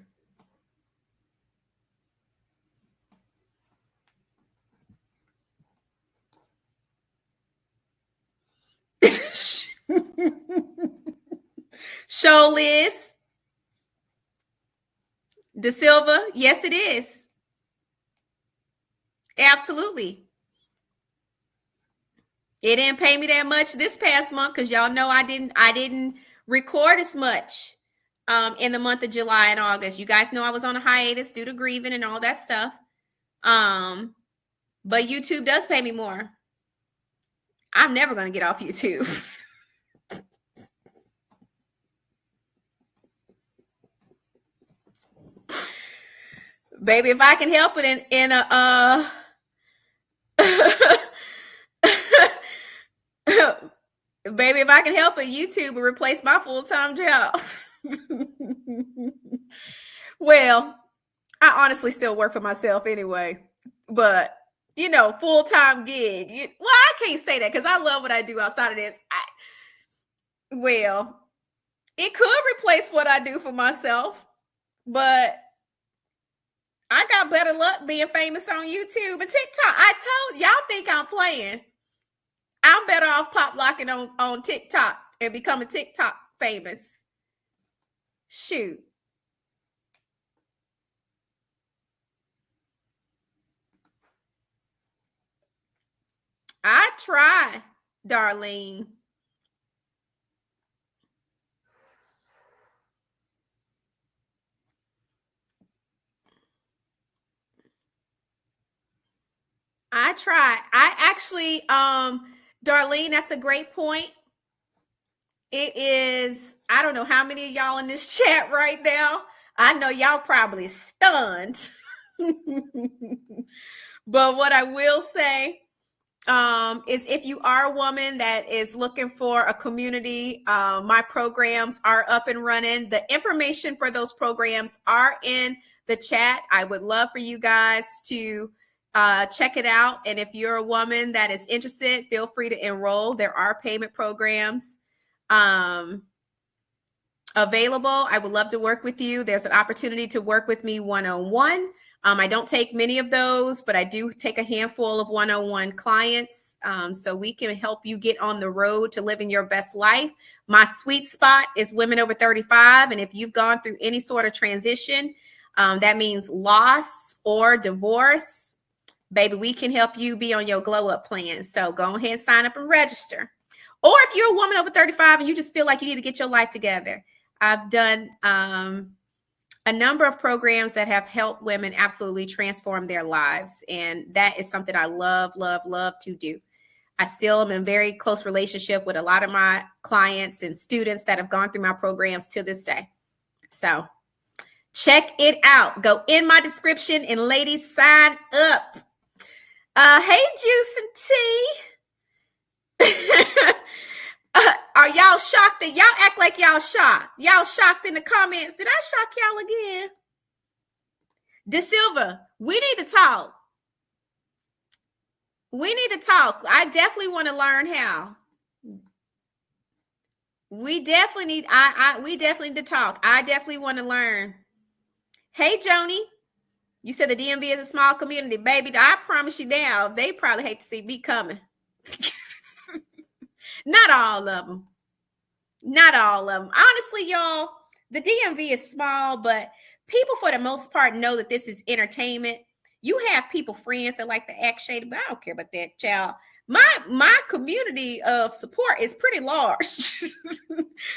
Show Liz. De Silva, yes, it is. Absolutely. It didn't pay me that much this past month because y'all know I didn't record as much in the month of July and August. You guys know I was on a hiatus due to grieving and all that stuff. But YouTube does pay me more. I'm never going to get off YouTube. Baby, if I can help it in a baby, if I can help it, YouTube will replace my full-time job. Well, I honestly still work for myself anyway, but you know, full-time gig. Well, I can't say that because I love what I do outside of this. Well, it could replace what I do for myself, but I got better luck being famous on YouTube and TikTok. I told y'all think I'm playing. I'm better off pop locking on TikTok and becoming TikTok famous. Shoot. I try, Darlene. I try. I actually, Darlene, that's a great point. It is, I don't know how many of y'all in this chat right now. I know y'all probably stunned. But what I will say is if you are a woman that is looking for a community, my programs are up and running. The information for those programs are in the chat. I would love for you guys to check it out. And if you're a woman that is interested, feel free to enroll. There are payment programs available. I would love to work with you. There's an opportunity to work with me one-on-one. I don't take many of those, but I do take a handful of one-on-one clients. So we can help you get on the road to living your best life. My sweet spot is women over 35. And if you've gone through any sort of transition, that means loss or divorce, baby, we can help you be on your glow up plan. So go ahead and sign up and register. Or if you're a woman over 35 and you just feel like you need to get your life together, I've done a number of programs that have helped women absolutely transform their lives. And that is something I love, love, love to do. I still am in very close relationship with a lot of my clients and students that have gone through my programs to this day. So check it out. Go in my description and ladies, sign up. Hey, Juice and Tea. Are y'all shocked that y'all act like y'all shocked? Y'all shocked in the comments. Did I shock y'all again? De Silva, we need to talk. We need to talk. I definitely want to learn how. We definitely need, we definitely need to talk. I definitely want to learn. Hey, Joni, you said the DMV is a small community. Baby, I promise you now, they probably hate to see me coming. Not all of them. Not all of them. Honestly, y'all, the DMV is small, but people for the most part know that this is entertainment. You have people, friends that like to act shady, but I don't care about that, child. My community of support is pretty large.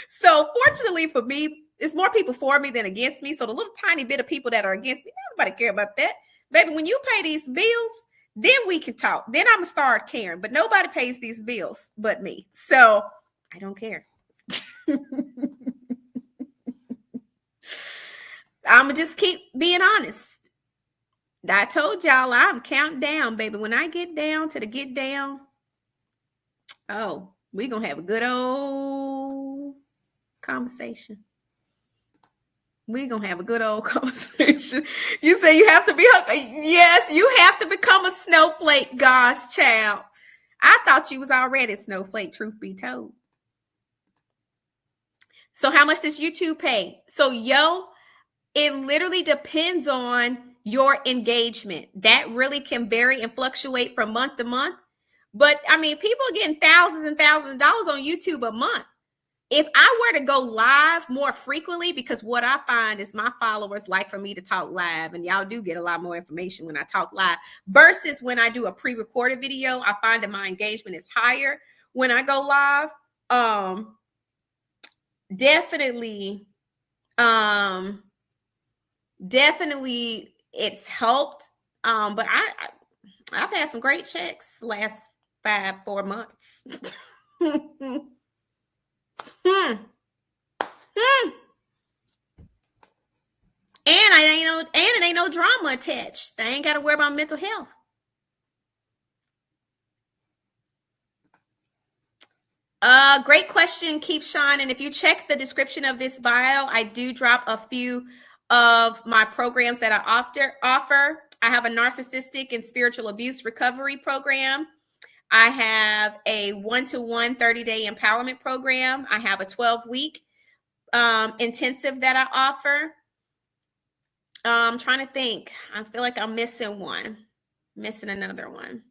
So fortunately for me, it's more people for me than against me. So the little tiny bit of people that are against me, nobody care about that. Baby, when you pay these bills, then we can talk. Then I'm going to start caring. But nobody pays these bills but me. So I don't care. I'm going to just keep being honest. I told y'all I'm counting down, baby. When I get down to the get down, oh, we're going to have a good old conversation. We're going to have a good old conversation. You say you have to be, yes, you have to become a snowflake, God's child. I thought you was already a snowflake, truth be told. So how much does YouTube pay? So, it literally depends on your engagement. That really can vary and fluctuate from month to month. But I mean, people are getting thousands and thousands of dollars on YouTube a month. If I were to go live more frequently, because what I find is my followers like for me to talk live, and y'all do get a lot more information when I talk live versus when I do a pre-recorded video. I find that my engagement is higher when I go live. Definitely it's helped. But I've had some great checks last 4 months. And it ain't no drama attached. I ain't got to worry about mental health. Great question. Keep shining. If you check the description of this bio, I do drop a few of my programs that I offer. I have a narcissistic and spiritual abuse recovery program. I have a 1-to-1 30-day empowerment program. I have a 12-week intensive that I offer. I'm trying to think. I feel like I'm missing another one.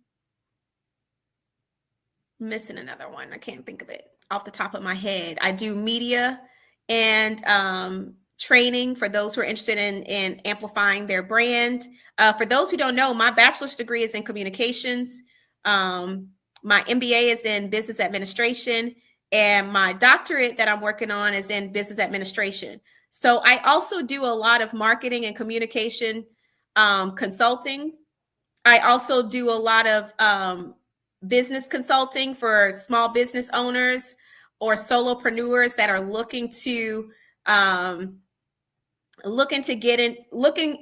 I can't think of it off the top of my head. I do media and training for those who are interested in amplifying their brand. For those who don't know, my bachelor's degree is in communications. My MBA is in business administration, and my doctorate that I'm working on is in business administration. So I also do a lot of marketing and communication consulting. I also do a lot of business consulting for small business owners or solopreneurs that are looking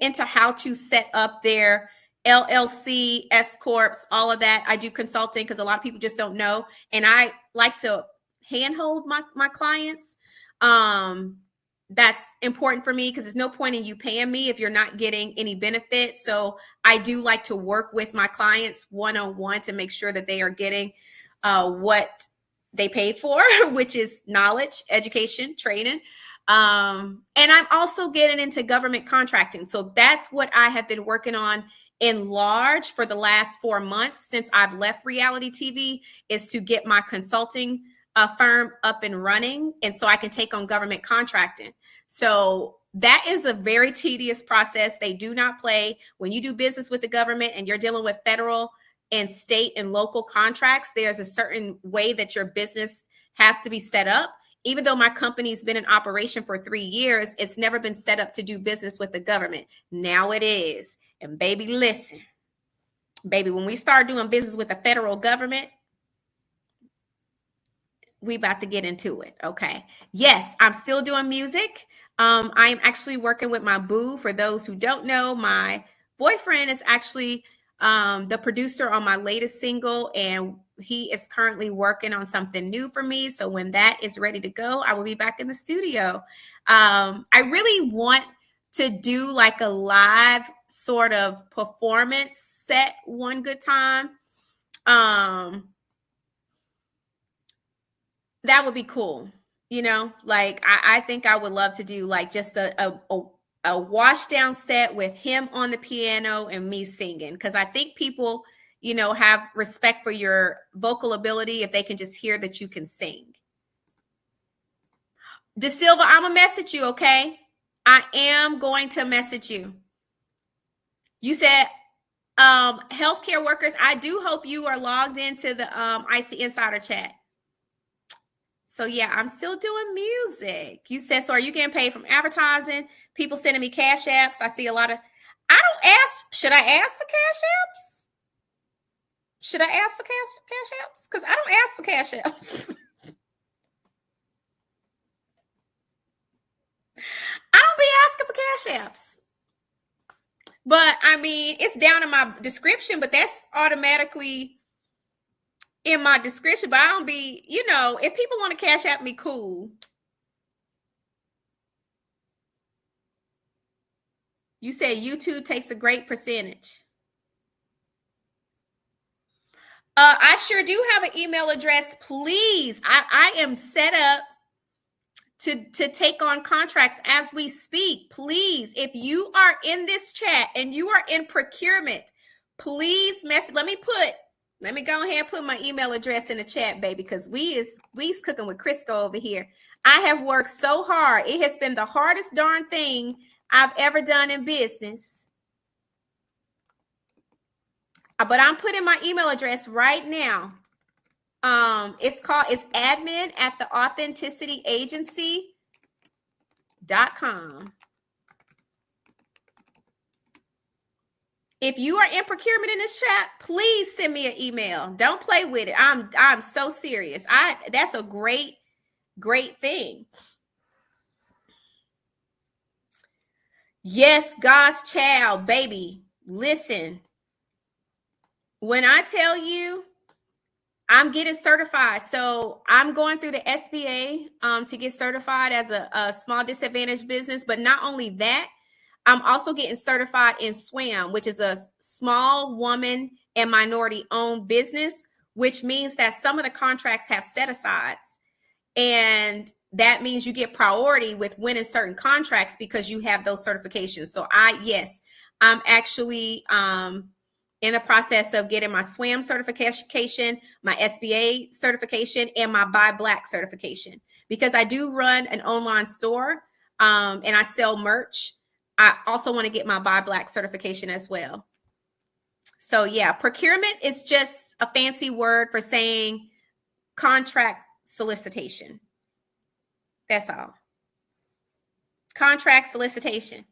into how to set up their LLC, S Corps, all of that. I do consulting because a lot of people just don't know. And I like to handhold my clients. That's important for me because there's no point in you paying me if you're not getting any benefit. So I do like to work with my clients one-on-one to make sure that they are getting what they paid for, which is knowledge, education, training. And I'm also getting into government contracting. So that's what I have been working on in large for the last 4 months since I've left reality TV, is to get my consulting firm up and running. And so I can take on government contracting. So that is a very tedious process. They do not play. When you do business with the government and you're dealing with federal and state and local contracts, there's a certain way that your business has to be set up. Even though my company's been in operation for 3 years, it's never been set up to do business with the government. Now it is. And baby, listen, baby, when we start doing business with the federal government, we about to get into it. Okay. Yes, I'm still doing music. I'm actually working with my boo. For those who don't know, my boyfriend is actually the producer on my latest single, and he is currently working on something new for me. So when that is ready to go, I will be back in the studio. I really want to do like a live sort of performance set one good time. That would be cool. You know, like I think I would love to do like just a wash down set with him on the piano and me singing. Because I think people, you know, have respect for your vocal ability if they can just hear that you can sing. De Silva, I'm going to message you, okay? I am going to message you. You said healthcare workers. I do hope you are logged into the IC Insider chat. So yeah, I'm still doing music. You said, so are you getting paid from advertising? People sending me cash apps. I see a lot of, I don't ask. Should I ask for cash apps? Should I ask for cash apps? Because I don't ask for cash apps. I don't be asking for cash apps. But I mean, it's down in my description, but that's automatically in my description. But I don't be, if people want to cash app me, cool. You said YouTube takes a great percentage. I sure do have an email address. Please, I am set up to take on contracts as we speak. Please, if you are in this chat and you are in procurement, please message. Let me go ahead and put my email address in the chat, baby, because we's cooking with Crisco over here. I have worked so hard. It has been the hardest darn thing I've ever done in business. But I'm putting my email address right now. It's admin@theauthenticityagency.com. If you are in procurement in this chat, please send me an email. Don't play with it. I'm so serious. That's a great thing. Yes, God's child, baby. Listen. When I tell you I'm getting certified, so I'm going through the SBA to get certified as a small disadvantaged business. But not only that, I'm also getting certified in SWAM, which is a small woman and minority owned business, which means that some of the contracts have set asides. And that means you get priority with winning certain contracts because you have those certifications. So I'm actually in the process of getting my SWAM certification, my SBA certification, and my Buy Black certification, because I do run an online store and I sell merch. I also want to get my Buy Black certification as well. So yeah, procurement is just a fancy word for saying contract solicitation. That's all. Contract solicitation.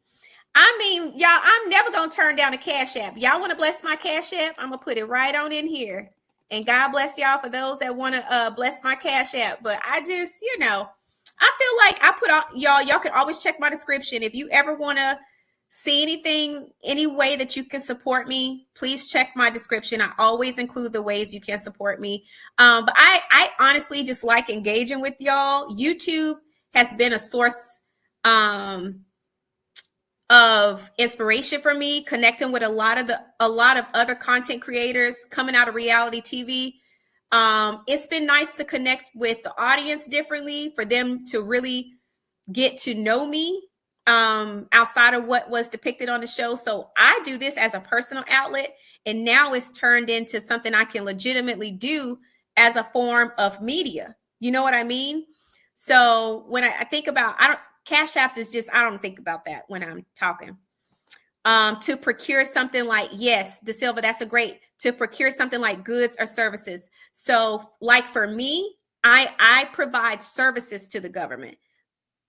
I mean, y'all, I'm never going to turn down a cash app. Y'all want to bless my cash app? I'm going to put it right on in here. And God bless y'all for those that want to bless my cash app. But I just, I feel like I put y'all can always check my description. If you ever want to see anything, any way that you can support me, please check my description. I always include the ways you can support me. But I honestly just like engaging with y'all. YouTube has been a source of inspiration for me, connecting with a lot of other content creators coming out of reality TV. It's been nice to connect with the audience differently, for them to really get to know me outside of what was depicted on the show. So I do this as a personal outlet, and now it's turned into something I can legitimately do as a form of media. You know what I mean? So when I think about, cash apps is just, I don't think about that when I'm talking. To procure something like, yes, De Silva, that's to procure something like goods or services. So like for me, I provide services to the government.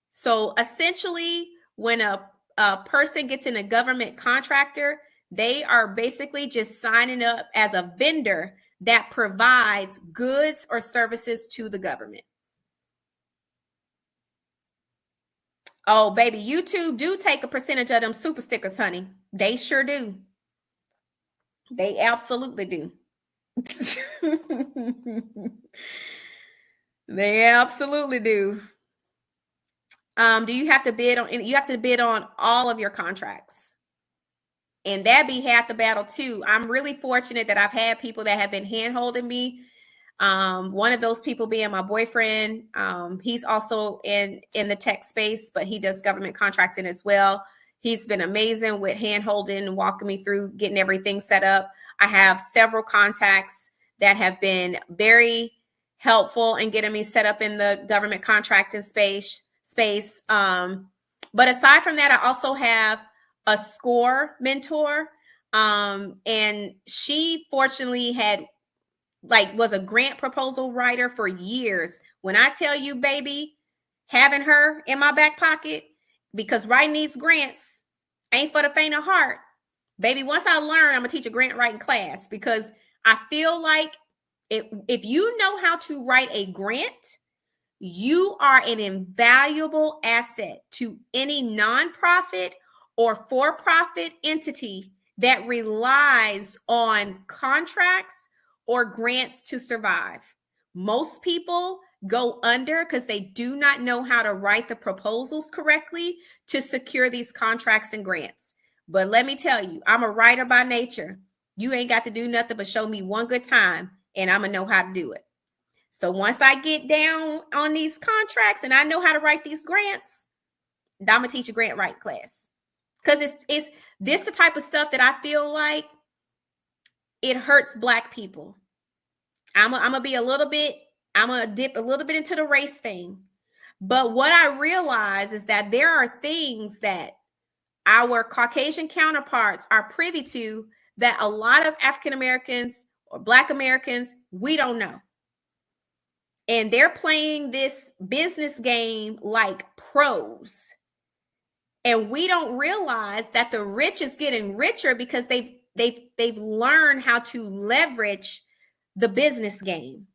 So essentially, when a person gets in a government contractor, they are basically just signing up as a vendor that provides goods or services to the government. Oh, baby, YouTube do take a percentage of them super stickers, honey. They sure do. They absolutely do. They absolutely do. Do you have to bid on? You have to bid on all of your contracts, and that be half the battle too. I'm really fortunate that I've had people that have been hand-holding me. One of those people being my boyfriend. He's also in the tech space, but he does government contracting as well. He's been amazing with hand-holding and walking me through getting everything set up. I have several contacts that have been very helpful in getting me set up in the government contracting space. But aside from that, I also have a SCORE mentor. And she fortunately was a grant proposal writer for years. When I tell you, baby, having her in my back pocket, because writing these grants ain't for the faint of heart. Baby, once I learn, I'm going to teach a grant writing class, because I feel like if you know how to write a grant, you are an invaluable asset to any nonprofit or for-profit entity that relies on contracts or grants to survive. Most people go under because they do not know how to write the proposals correctly to secure these contracts and grants. But let me tell you, I'm a writer by nature. You ain't got to do nothing but show me one good time, and I'm going to know how to do it. So once I get down on these contracts and I know how to write these grants, I'm going to teach a grant writing class. Because it's this the type of stuff that I feel like it hurts Black people. I'm going to be a little bit, I'm going to dip a little bit into the race thing. But what I realize is that there are things that our Caucasian counterparts are privy to that a lot of African Americans or Black Americans, we don't know. And they're playing this business game like pros. And we don't realize that the rich is getting richer because they've learned how to leverage the business game.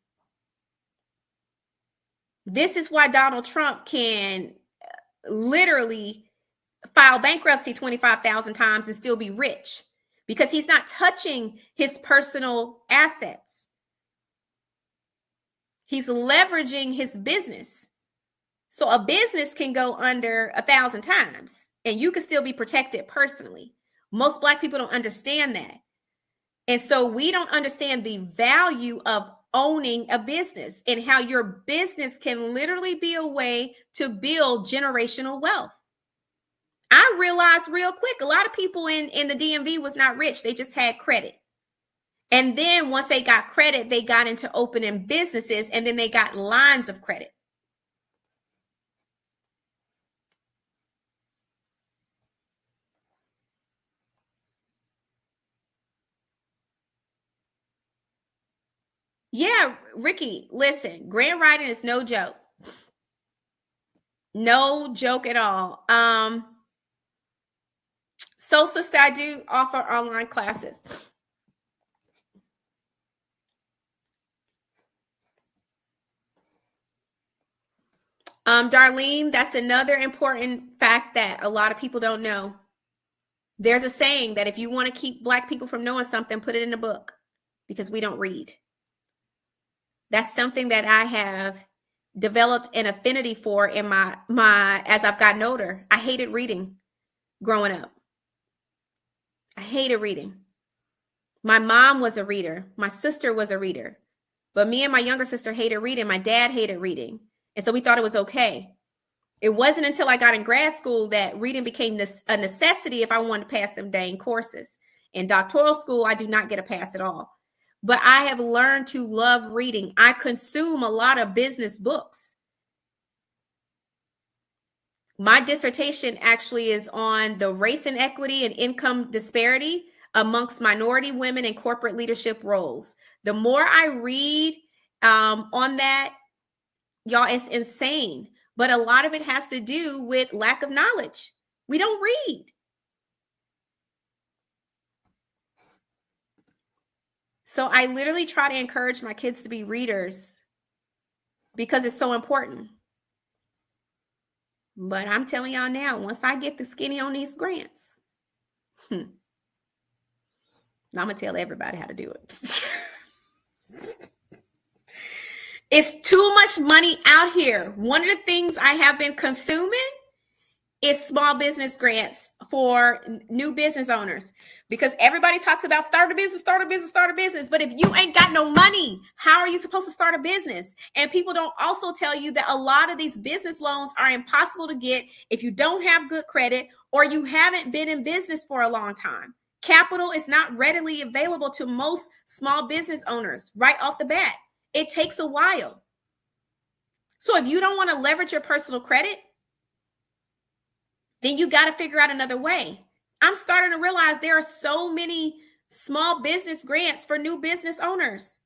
This is why Donald Trump can literally file bankruptcy 25,000 times and still be rich, because he's not touching his personal assets. He's leveraging his business. So a business can go under 1,000 times and you can still be protected personally. Most Black people don't understand that. And so we don't understand the value of owning a business and how your business can literally be a way to build generational wealth. I realized real quick, a lot of people in the DMV was not rich. They just had credit. And then once they got credit, they got into opening businesses, and then they got lines of credit. Yeah, Ricky, listen, grant writing is no joke. No joke at all. So, sister, I do offer online classes. Darlene, that's another important fact that a lot of people don't know. There's a saying that if you want to keep Black people from knowing something, put it in a book, because we don't read. That's something that I have developed an affinity for in my as I've gotten older. I hated reading growing up. I hated reading. My mom was a reader. My sister was a reader. But me and my younger sister hated reading. My dad hated reading. And so we thought it was okay. It wasn't until I got in grad school that reading became a necessity if I wanted to pass them dang courses. In doctoral school, I do not get a pass at all. But I have learned to love reading. I consume a lot of business books. My dissertation actually is on the race inequity and income disparity amongst minority women in corporate leadership roles. The more I read on that, y'all, it's insane. But a lot of it has to do with lack of knowledge. We don't read. So I literally try to encourage my kids to be readers because it's so important. But I'm telling y'all now, once I get the skinny on these grants, I'm going to tell everybody how to do it. It's too much money out here. One of the things I have been consuming is small business grants for new business owners, because everybody talks about start a business. But if you ain't got no money, how are you supposed to start a business? And people don't also tell you that a lot of these business loans are impossible to get if you don't have good credit or you haven't been in business for a long time. Capital is not readily available to most small business owners right off the bat. It takes a while. So if you don't want to leverage your personal credit, then you got to figure out another way. I'm starting to realize there are so many small business grants for new business owners.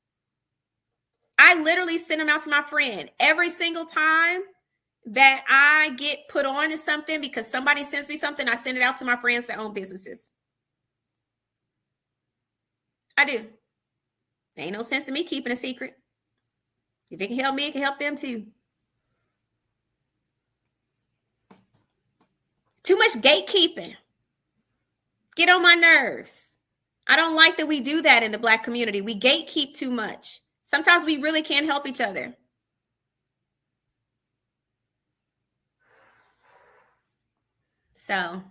I literally send them out to my friend every single time that I get put on to something, because somebody sends me something. I send it out to my friends that own businesses. I do. Ain't no sense to me keeping a secret. If it can help me, it can help them too. Too much gatekeeping. Get on my nerves. I don't like that we do that in the Black community. We gatekeep too much. Sometimes we really can't help each other. So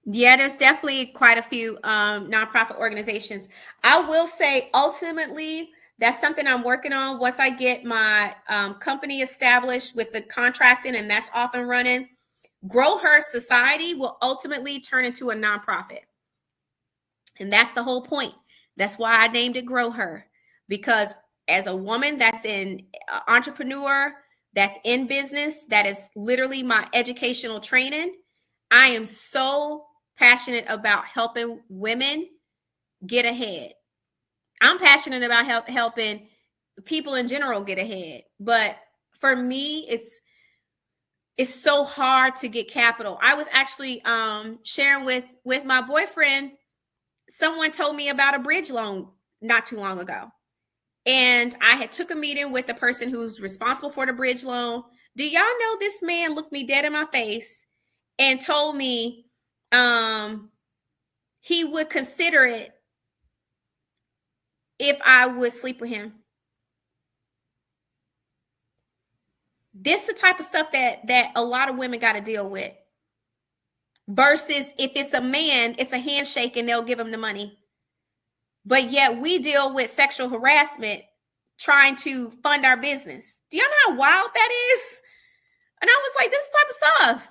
yeah, there's definitely quite a few nonprofit organizations. I will say, ultimately, that's something I'm working on. Once I get my company established with the contracting and that's off and running, Grow Her Society will ultimately turn into a nonprofit. And that's the whole point. That's why I named it Grow Her, because as a woman that's an entrepreneur, that's in business, that is literally my educational training, I am so passionate about helping women get ahead. I'm passionate about helping people in general get ahead. But for me, it's so hard to get capital. I was actually sharing with my boyfriend. Someone told me about a bridge loan not too long ago. And I had took a meeting with the person who's responsible for the bridge loan. Do y'all know this man looked me dead in my face and told me he would consider it if I would sleep with him. This is the type of stuff that a lot of women got to deal with. Versus if it's a man, it's a handshake and they'll give him the money. But yet we deal with sexual harassment trying to fund our business. Do y'all know how wild that is? And I was like, this type of stuff.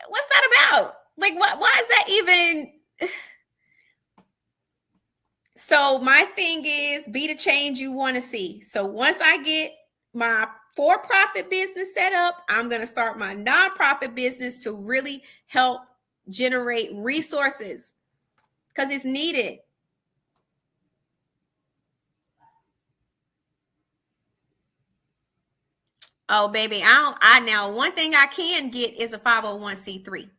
What's that about? Like, why is that even? So my thing is be the change you want to see. So once I get my for-profit business set up, I'm going to start my nonprofit business to really help generate resources because it's needed. Oh, baby, I now one thing I can get is a 501c3.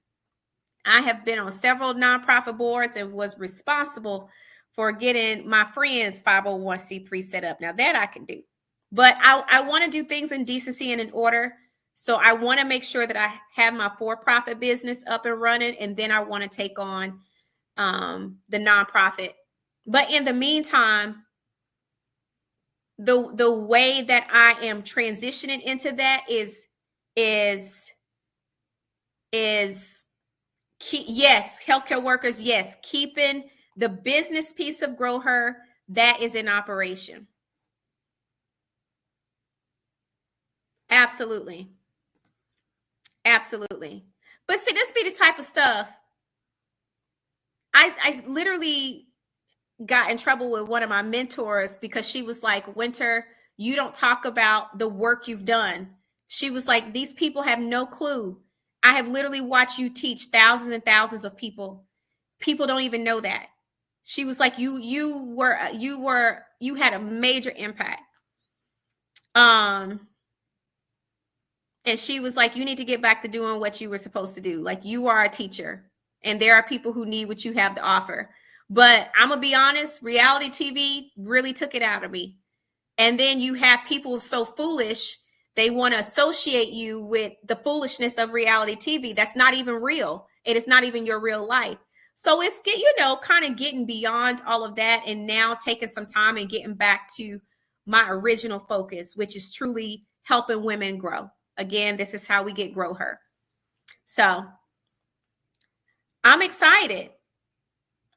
I have been on several nonprofit boards and was responsible for getting my friend's 501c3 set up. Now that I can do. But I want to do things in decency and in order. So I want to make sure that I have my for-profit business up and running, and then I want to take on the nonprofit. But in the meantime, the way that I am transitioning into that is yes, healthcare workers, yes, keeping the business piece of Grow Her, that is in operation. Absolutely. Absolutely. But see, this be the type of stuff. I literally got in trouble with one of my mentors because she was like, Winter, you don't talk about the work you've done. She was like, these people have no clue. I have literally watched you teach thousands and thousands of people. People don't even know that. She was like, you had a major impact. And she was like, you need to get back to doing what you were supposed to do. Like, you are a teacher and there are people who need what you have to offer. But I'm going to be honest, reality TV really took it out of me. And then you have people so foolish, they want to associate you with the foolishness of reality TV. That's not even real. It is not even your real life. So it's, kind of getting beyond all of that and now taking some time and getting back to my original focus, which is truly helping women grow. Again, this is how we get Grow Her. So I'm excited.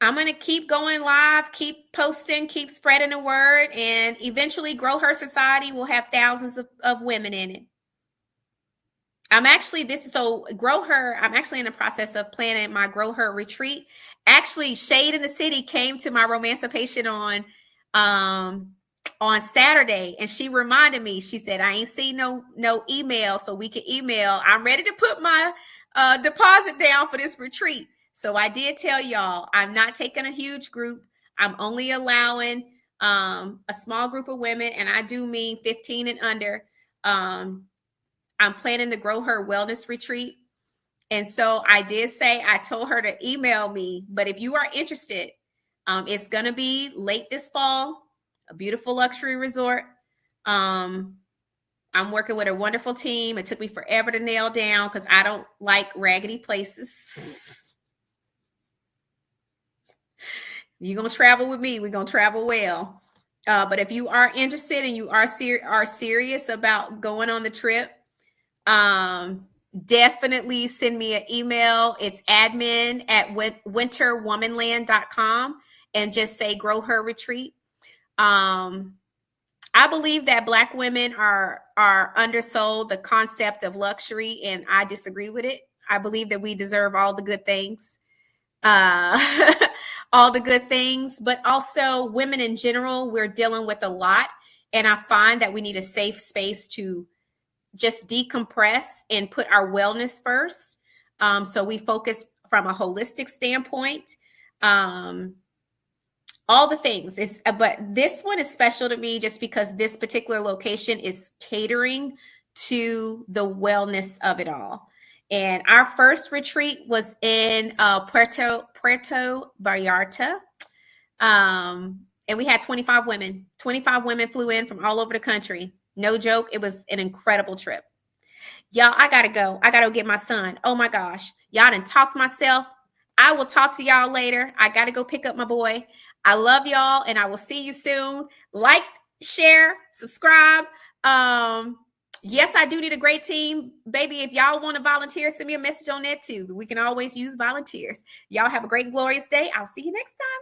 I'm going to keep going live, keep posting, keep spreading the word, and eventually Grow Her Society will have thousands of women in it. Grow Her, I'm actually in the process of planning my Grow Her retreat. Actually, Shade in the City came to my Romancipation on Saturday, and she reminded me, she said, I ain't seen no email, so we can email. I'm ready to put my deposit down for this retreat. So I did tell y'all, I'm not taking a huge group. I'm only allowing a small group of women, and I do mean 15 and under. I'm planning to grow her wellness retreat. And so I did say, I told her to email me, but if you are interested, it's going to be late this fall, a beautiful luxury resort. I'm working with a wonderful team. It took me forever to nail down because I don't like raggedy places. You're going to travel with me. We're going to travel well. But if you are interested and you are serious about going on the trip, definitely send me an email. It's admin@winterwomanland.com and just say grow her retreat. I believe that Black women are undersold the concept of luxury, and I disagree with it. I believe that we deserve all the good things. All the good things, but also women in general, we're dealing with a lot. And I find that we need a safe space to just decompress and put our wellness first. So we focus from a holistic standpoint. All the things but this one is special to me just because this particular location is catering to the wellness of it all. And our first retreat was in Puerto Vallarta. And we had 25 women. 25 women flew in from all over the country. No joke. It was an incredible trip. Y'all, I got to go. I got to go get my son. Oh my gosh. Y'all done talked to myself. I will talk to y'all later. I got to go pick up my boy. I love y'all and I will see you soon. Like, share, subscribe. Yes, I do need a great team. Baby, if y'all want to volunteer, send me a message on that too. We can always use volunteers. Y'all have a great, glorious day. I'll see you next time.